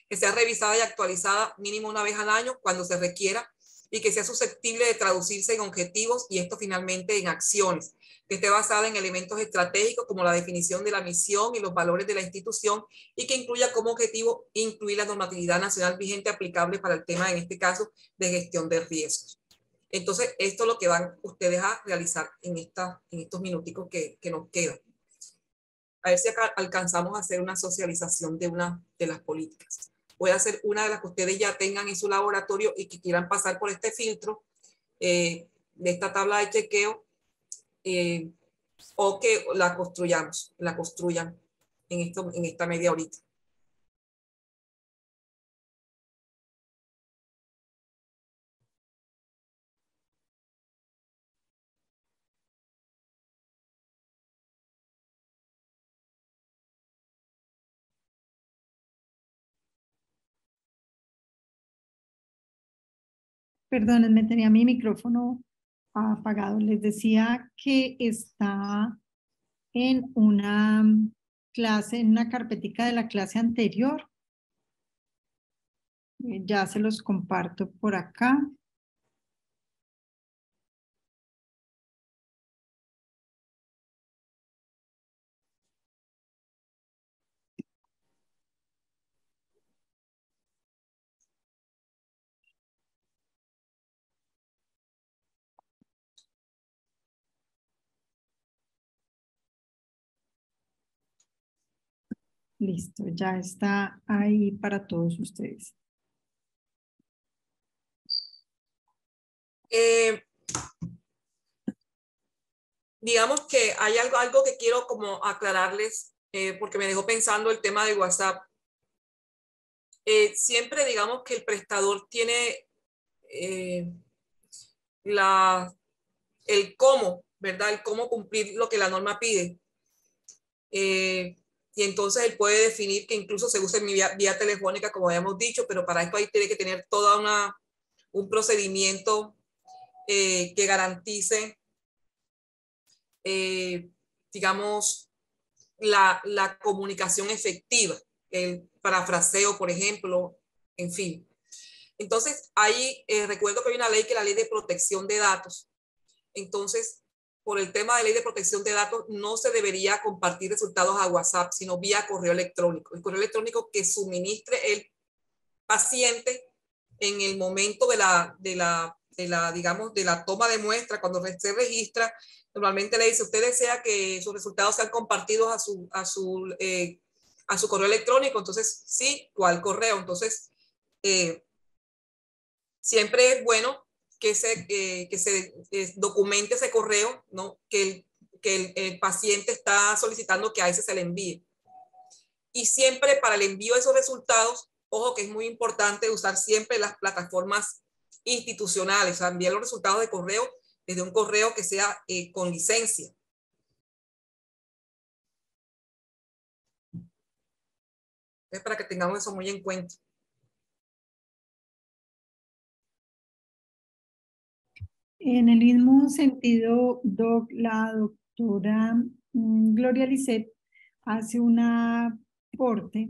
S2: que sea revisada y actualizada mínimo una vez al año cuando se requiera, y que sea susceptible de traducirse en objetivos y esto finalmente en acciones, que esté basada en elementos estratégicos como la definición de la misión y los valores de la institución y que incluya como objetivo incluir la normatividad nacional vigente aplicable para el tema, en este caso, de gestión de riesgos. Entonces, esto es lo que van ustedes a realizar en estos minuticos que nos quedan. A ver si acá alcanzamos a hacer una socialización de una de las políticas. Puede ser una de las que ustedes ya tengan en su laboratorio y que quieran pasar por este filtro de esta tabla de chequeo o que la construyan en esta media horita.
S1: Perdónenme, tenía mi micrófono apagado. Les decía que está en una clase, en una carpetica de la clase anterior. Ya se los comparto por acá. Listo, ya está ahí para todos ustedes.
S2: Digamos que hay algo que quiero como aclararles, porque me dejó pensando el tema de WhatsApp. Siempre digamos que el prestador tiene el cómo, ¿verdad? El cómo cumplir lo que la norma pide. Y entonces él puede definir que incluso se use vía telefónica, como habíamos dicho, pero para esto ahí tiene que tener un procedimiento que garantice, digamos, la comunicación efectiva, el parafraseo, por ejemplo, en fin. Entonces, ahí recuerdo que hay una ley que es la ley de protección de datos. Entonces, por el tema de ley de protección de datos, no se debería compartir resultados a WhatsApp, sino vía correo electrónico. El correo electrónico que suministre el paciente en el momento digamos, de la toma de muestra, cuando se registra, normalmente le dice, usted desea que sus resultados sean compartidos a su correo electrónico, entonces sí, ¿cuál correo? Entonces, siempre es bueno que se documente ese correo, ¿no? El paciente está solicitando que a ese se le envíe. Y siempre para el envío de esos resultados, ojo que es muy importante usar siempre las plataformas institucionales, o sea, enviar los resultados de correo desde un correo que sea con licencia. Entonces, para que tengamos eso muy en cuenta.
S1: En el mismo sentido, la doctora Gloria Lisset hace un aporte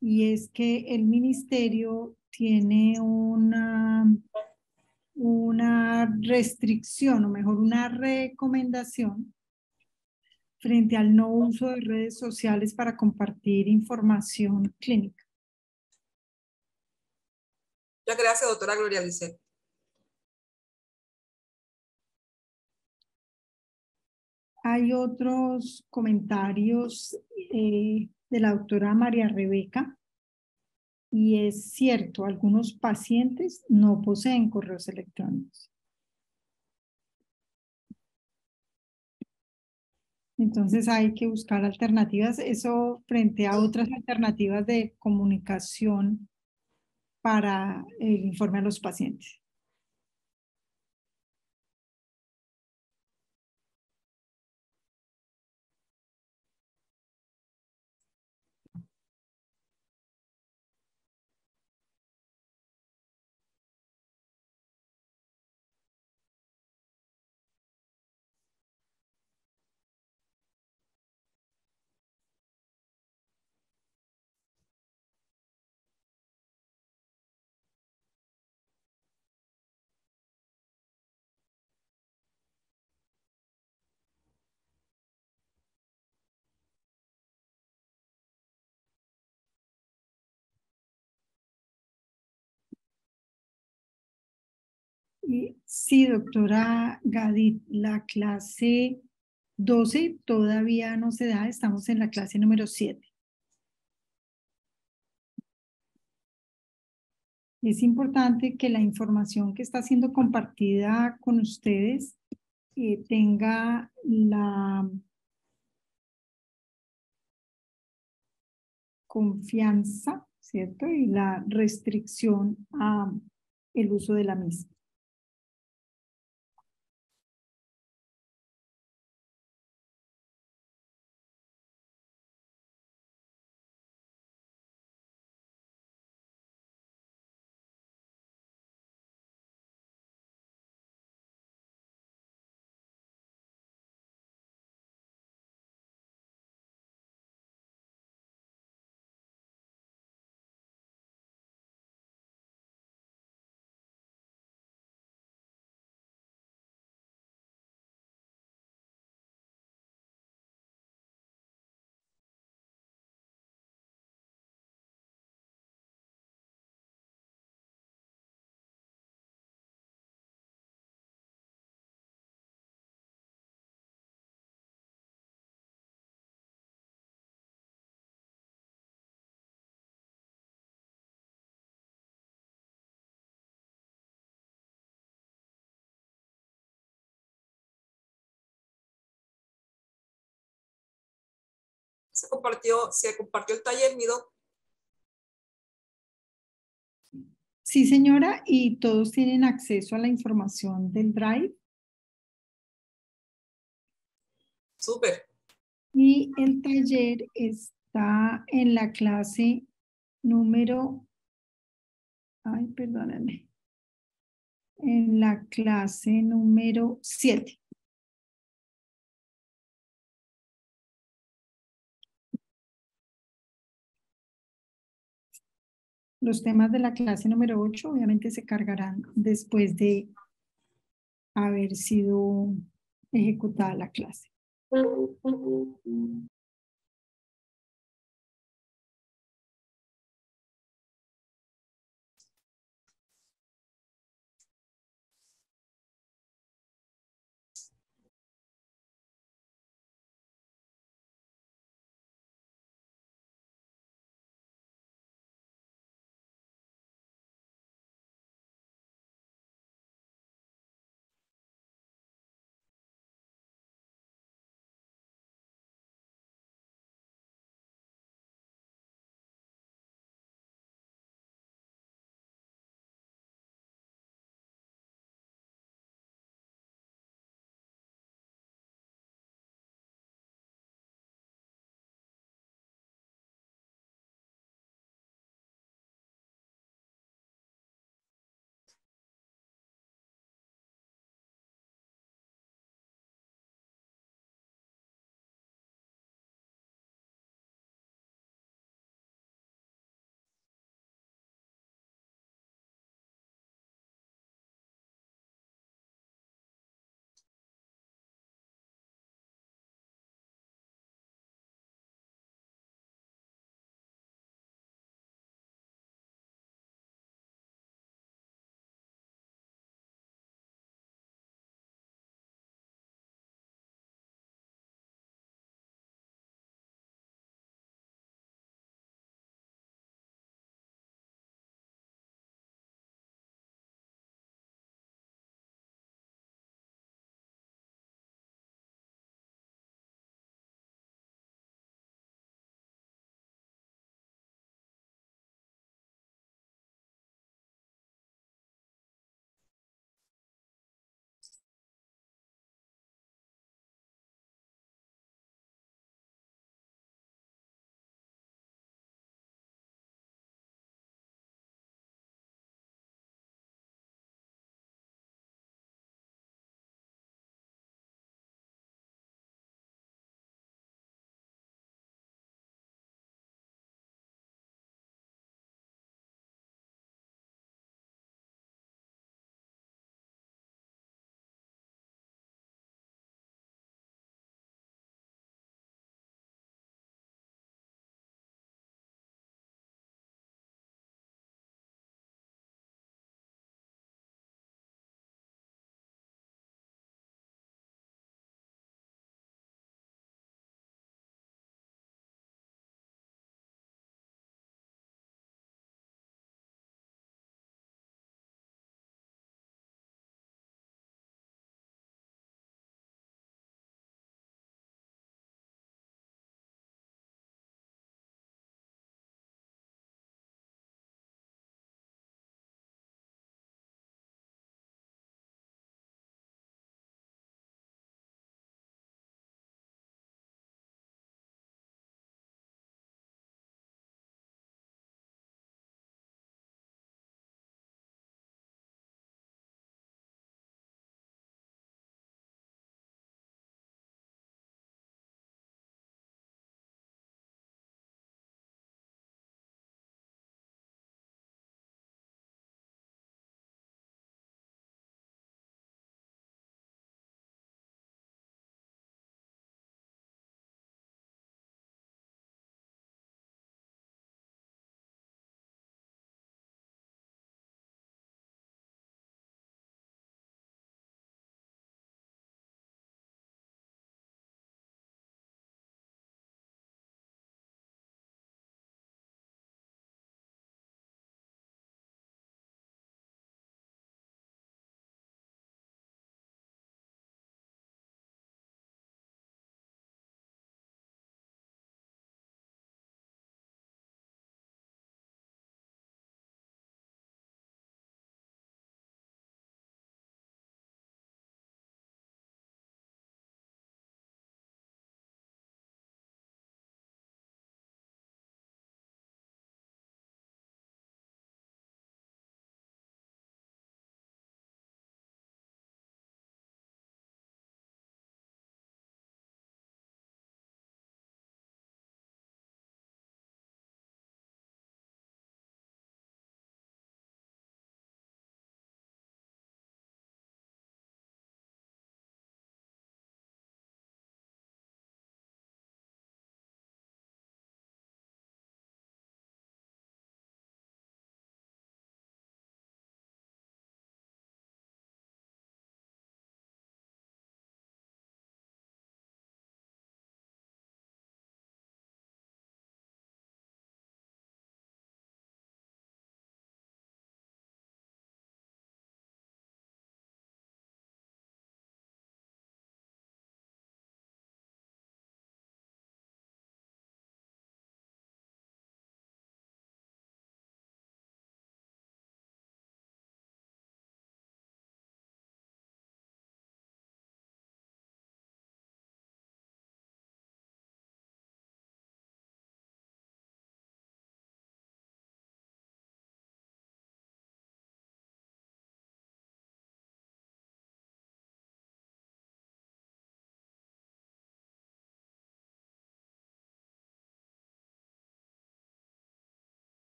S1: y es que el ministerio tiene una restricción, o mejor, una recomendación frente al no uso de redes sociales para compartir información clínica.
S2: Muchas gracias, doctora Gloria Lisset.
S1: Hay otros comentarios de la doctora María Rebeca, y es cierto, algunos pacientes no poseen correos electrónicos. Entonces hay que buscar alternativas, eso frente a otras alternativas de comunicación para el informe a los pacientes. Y sí, doctora Gadit, la clase 12 todavía no se da, estamos en la clase número 7. Es importante que la información que está siendo compartida con ustedes tenga la confianza, ¿cierto? Y la restricción a el uso de la misma.
S2: Se compartió el taller, Mido.
S1: Sí, señora, y todos tienen acceso a la información del Drive.
S2: Súper.
S1: Y el taller está en la clase número, ay, perdónenme, en la clase número 7. Los temas de la clase número 8 obviamente se cargarán después de haber sido ejecutada la clase.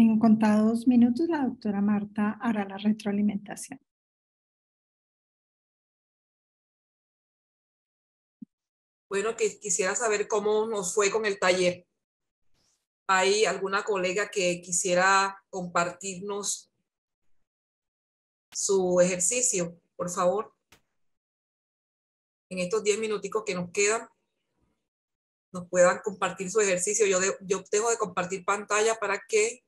S1: En contados minutos, la doctora Marta hará la retroalimentación.
S2: Bueno, que quisiera saber cómo nos fue con el taller. ¿Hay alguna colega que quisiera compartirnos su ejercicio, por favor? En estos 10 minuticos que nos quedan, nos puedan compartir su ejercicio. Yo dejo de compartir pantalla para que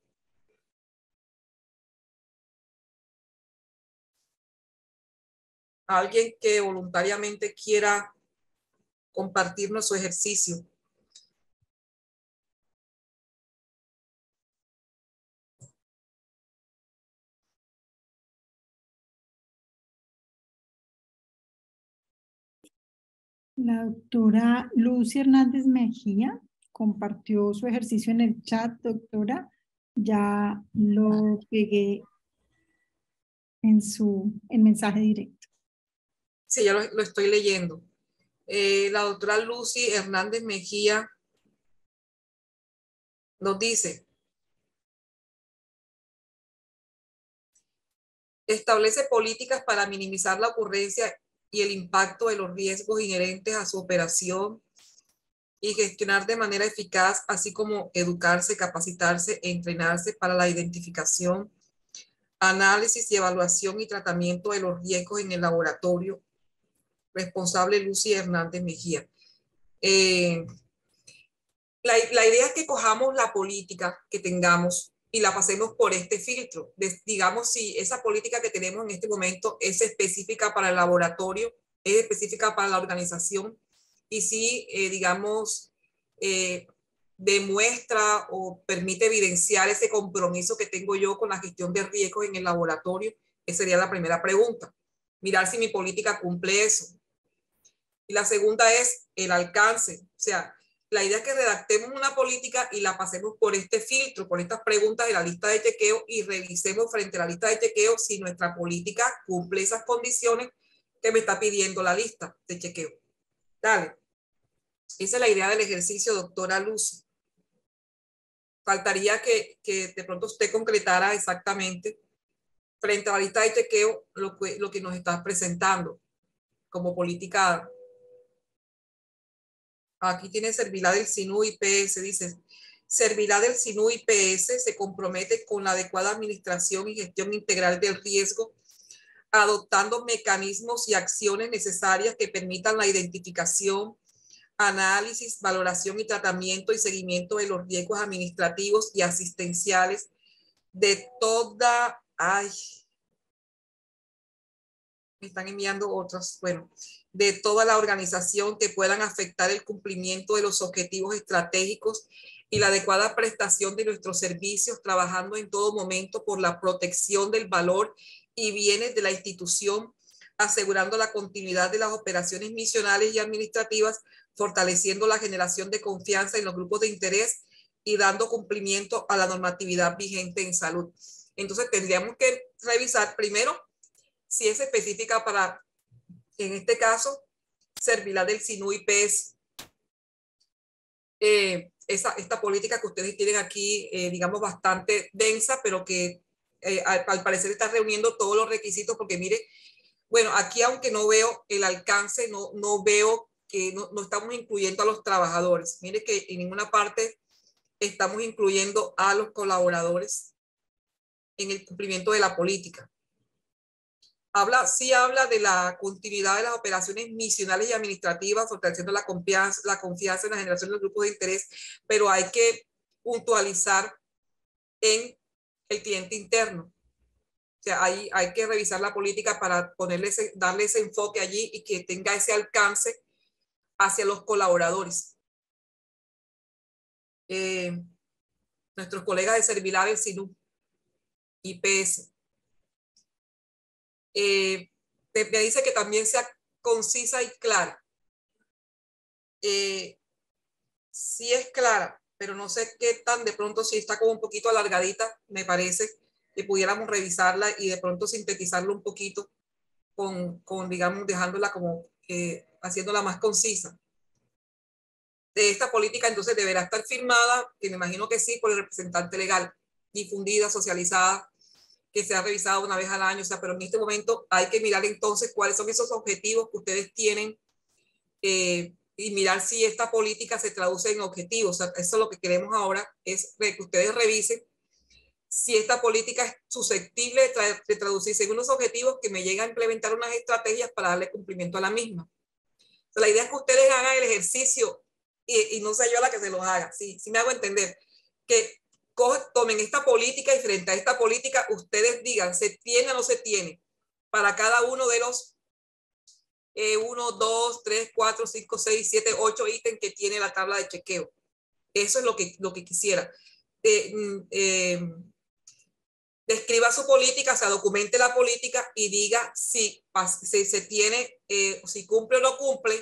S2: alguien que voluntariamente quiera compartirnos su ejercicio.
S1: La doctora Lucy Hernández Mejía compartió su ejercicio en el chat, doctora. Ya lo pegué en mensaje directo.
S2: Sí, ya lo estoy leyendo. La doctora Lucy Hernández Mejía nos dice: establece políticas para minimizar la ocurrencia y el impacto de los riesgos inherentes a su operación y gestionar de manera eficaz, así como educarse, capacitarse e entrenarse para la identificación, análisis y evaluación y tratamiento de los riesgos en el laboratorio. Responsable Lucy Hernández Mejía. La idea es que cojamos la política que tengamos y la pasemos por este filtro. Digamos, si esa política que tenemos en este momento es específica para el laboratorio, es específica para la organización, y si, digamos, demuestra o permite evidenciar ese compromiso que tengo yo con la gestión de riesgos en el laboratorio. Esa sería la primera pregunta. Mirar si mi política cumple eso. Y la segunda es el alcance. O sea, la idea es que redactemos una política y la pasemos por este filtro, por estas preguntas de la lista de chequeo y revisemos frente a la lista de chequeo si nuestra política cumple esas condiciones que me está pidiendo la lista de chequeo. Dale. Esa es la idea del ejercicio, doctora Lucy. Faltaría que de pronto usted concretara exactamente frente a la lista de chequeo lo que nos está presentando como política. Aquí tiene Servilá del SINU IPS, dice: Servilá del SINU IPS se compromete con la adecuada administración y gestión integral del riesgo, adoptando mecanismos y acciones necesarias que permitan la identificación, análisis, valoración y tratamiento y seguimiento de los riesgos administrativos y asistenciales de toda... Ay, me están enviando otras, bueno, de toda la organización que puedan afectar el cumplimiento de los objetivos estratégicos y la adecuada prestación de nuestros servicios, trabajando en todo momento por la protección del valor y bienes de la institución, asegurando la continuidad de las operaciones misionales y administrativas, fortaleciendo la generación de confianza en los grupos de interés y dando cumplimiento a la normatividad vigente en salud. Entonces tendríamos que revisar primero si es específica para, en este caso, Servilá del SINU IPS. Esta política que ustedes tienen aquí, digamos, bastante densa, pero que al parecer está reuniendo todos los requisitos, porque mire, bueno, aquí aunque no veo el alcance, no veo que no estamos incluyendo a los trabajadores. Mire que en ninguna parte estamos incluyendo a los colaboradores en el cumplimiento de la política. Sí habla de la continuidad de las operaciones misionales y administrativas, fortaleciendo la confianza en la generación de los grupos de interés, pero hay que puntualizar en el cliente interno. O sea, hay que revisar la política para darle ese enfoque allí y que tenga ese alcance hacia los colaboradores. Nuestros colegas de Servilá del SINU IPS. Me dice que también sea concisa y clara. Sí es clara, pero no sé qué tan de pronto, si está como un poquito alargadita, me parece que pudiéramos revisarla y de pronto sintetizarla un poquito digamos, dejándola como haciéndola más concisa. Esta política entonces deberá estar firmada, que me imagino que sí, por el representante legal. difundida, socializada, que sea revisada una vez al año. O sea, pero en este momento hay que mirar entonces cuáles son esos objetivos que ustedes tienen y mirar si esta política se traduce en objetivos. O sea, eso es lo que queremos ahora, es que ustedes revisen si esta política es susceptible de traducirse en unos objetivos que me lleguen a implementar unas estrategias para darle cumplimiento a la misma. O sea, la idea es que ustedes hagan el ejercicio y no sea yo la que se los haga. Sí, sí me hago entender. Que tomen esta política y frente a esta política ustedes digan, ¿se tiene o no se tiene? Para cada uno de los 1, 2, 3, 4, 5, 6, 7, 8 ítems que tiene la tabla de chequeo. Eso es lo que quisiera. Describa su política, o sea, documente la política y diga si se tiene, si cumple o no cumple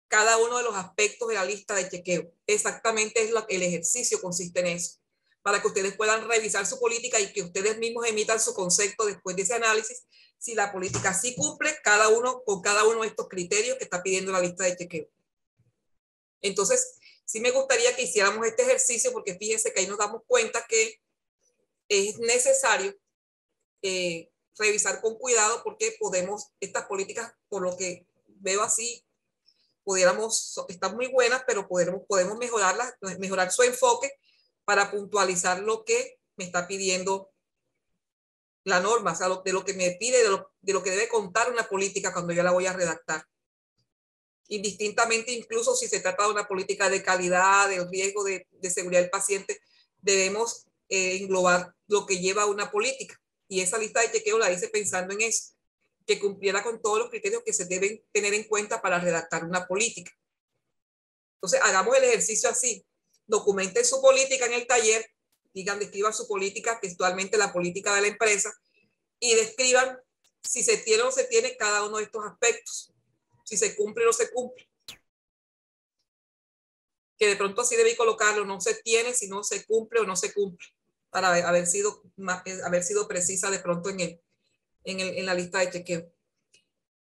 S2: cada uno de los aspectos de la lista de chequeo. Exactamente es el ejercicio, consiste en eso, para que ustedes puedan revisar su política y que ustedes mismos emitan su concepto después de ese análisis, si la política sí cumple con cada uno de estos criterios que está pidiendo la lista de chequeo. Entonces, sí me gustaría que hiciéramos este ejercicio porque fíjense que ahí nos damos cuenta que es necesario revisar con cuidado porque estas políticas, por lo que veo así, están muy buenas, pero podemos mejorarlas, mejorar su enfoque para puntualizar lo que me está pidiendo la norma, o sea, de lo que me pide, de lo que debe contar una política cuando yo la voy a redactar. Indistintamente, incluso si se trata de una política de calidad, de riesgo, de seguridad del paciente, debemos englobar lo que lleva a una política. Y esa lista de chequeo la hice pensando en eso, que cumpliera con todos los criterios que se deben tener en cuenta para redactar una política. Entonces, hagamos el ejercicio así. Documenten su política en el taller, describan su política, textualmente la política de la empresa, y describan si se tiene o no se tiene cada uno de estos aspectos, si se cumple o no se cumple. Que de pronto así debí colocarlo, no se tiene, si no se cumple o no se cumple, para haber sido precisa de pronto en la lista de chequeo.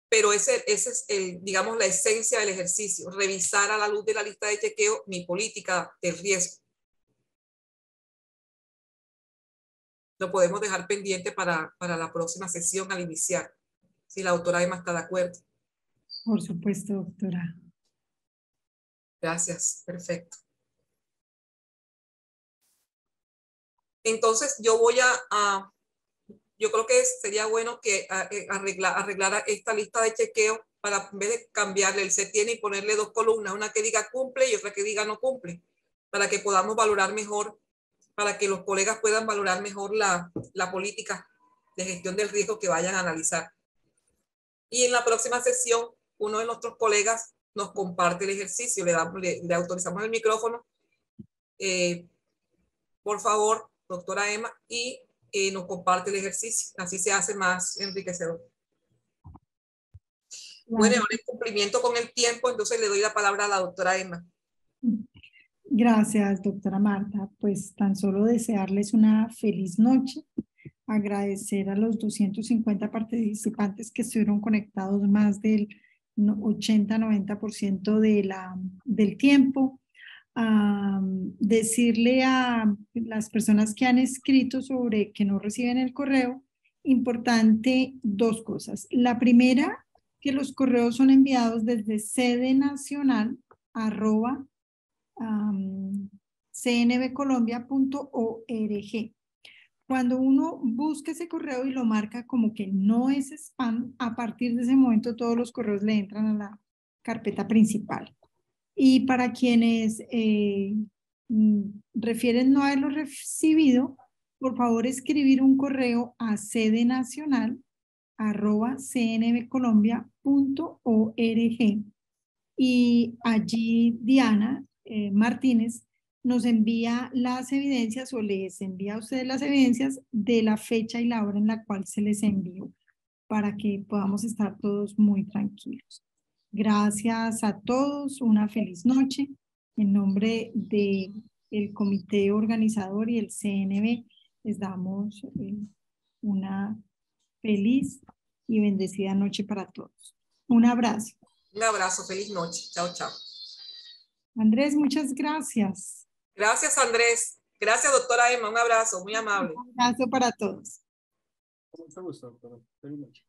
S2: Pero ese es digamos, la esencia del ejercicio, revisar a la luz de la lista de chequeo mi política de riesgo. Lo podemos dejar pendiente para la próxima sesión al iniciar, si la doctora Emma está de acuerdo.
S1: Por supuesto, doctora.
S2: Gracias, perfecto. Entonces yo yo creo que sería bueno que arreglara esta lista de chequeo para, en vez de cambiarle el se tiene y ponerle dos columnas, una que diga cumple y otra que diga no cumple, para que podamos valorar mejor, para que los colegas puedan valorar mejor la política de gestión del riesgo que vayan a analizar. Y en la próxima sesión, uno de nuestros colegas nos comparte el ejercicio, le autorizamos el micrófono. Por favor, doctora Emma, y nos comparte el ejercicio. Así se hace más enriquecedor. Bueno, ahora en cumplimiento con el tiempo, entonces le doy la palabra a la doctora Emma.
S1: Gracias, doctora Marta. Pues tan solo desearles una feliz noche, agradecer a los 250 participantes que estuvieron conectados más del 80-90% del tiempo. Decirle a las personas que han escrito sobre que no reciben el correo, importante dos cosas. La primera, que los correos son enviados desde sedenacional@cnbcolombia.org. Cuando uno busca ese correo y lo marca como que no es spam, a partir de ese momento todos los correos le entran a la carpeta principal. Y para quienes refieren no haberlo recibido, por favor escribir un correo a sedenacional@cnbcolombia.org y allí Diana Martínez nos envía las evidencias o les envía a ustedes las evidencias de la fecha y la hora en la cual se les envió para que podamos estar todos muy tranquilos. Gracias a todos, una feliz noche. En nombre del comité organizador y el CNB, les damos una feliz y bendecida noche para todos. Un abrazo.
S2: Un abrazo, feliz noche. Chao, chao.
S1: Andrés, muchas gracias.
S2: Gracias, Andrés. Gracias, doctora Emma. Un abrazo, muy amable.
S1: Un abrazo para todos.
S3: Con mucho gusto, doctora. Feliz noche.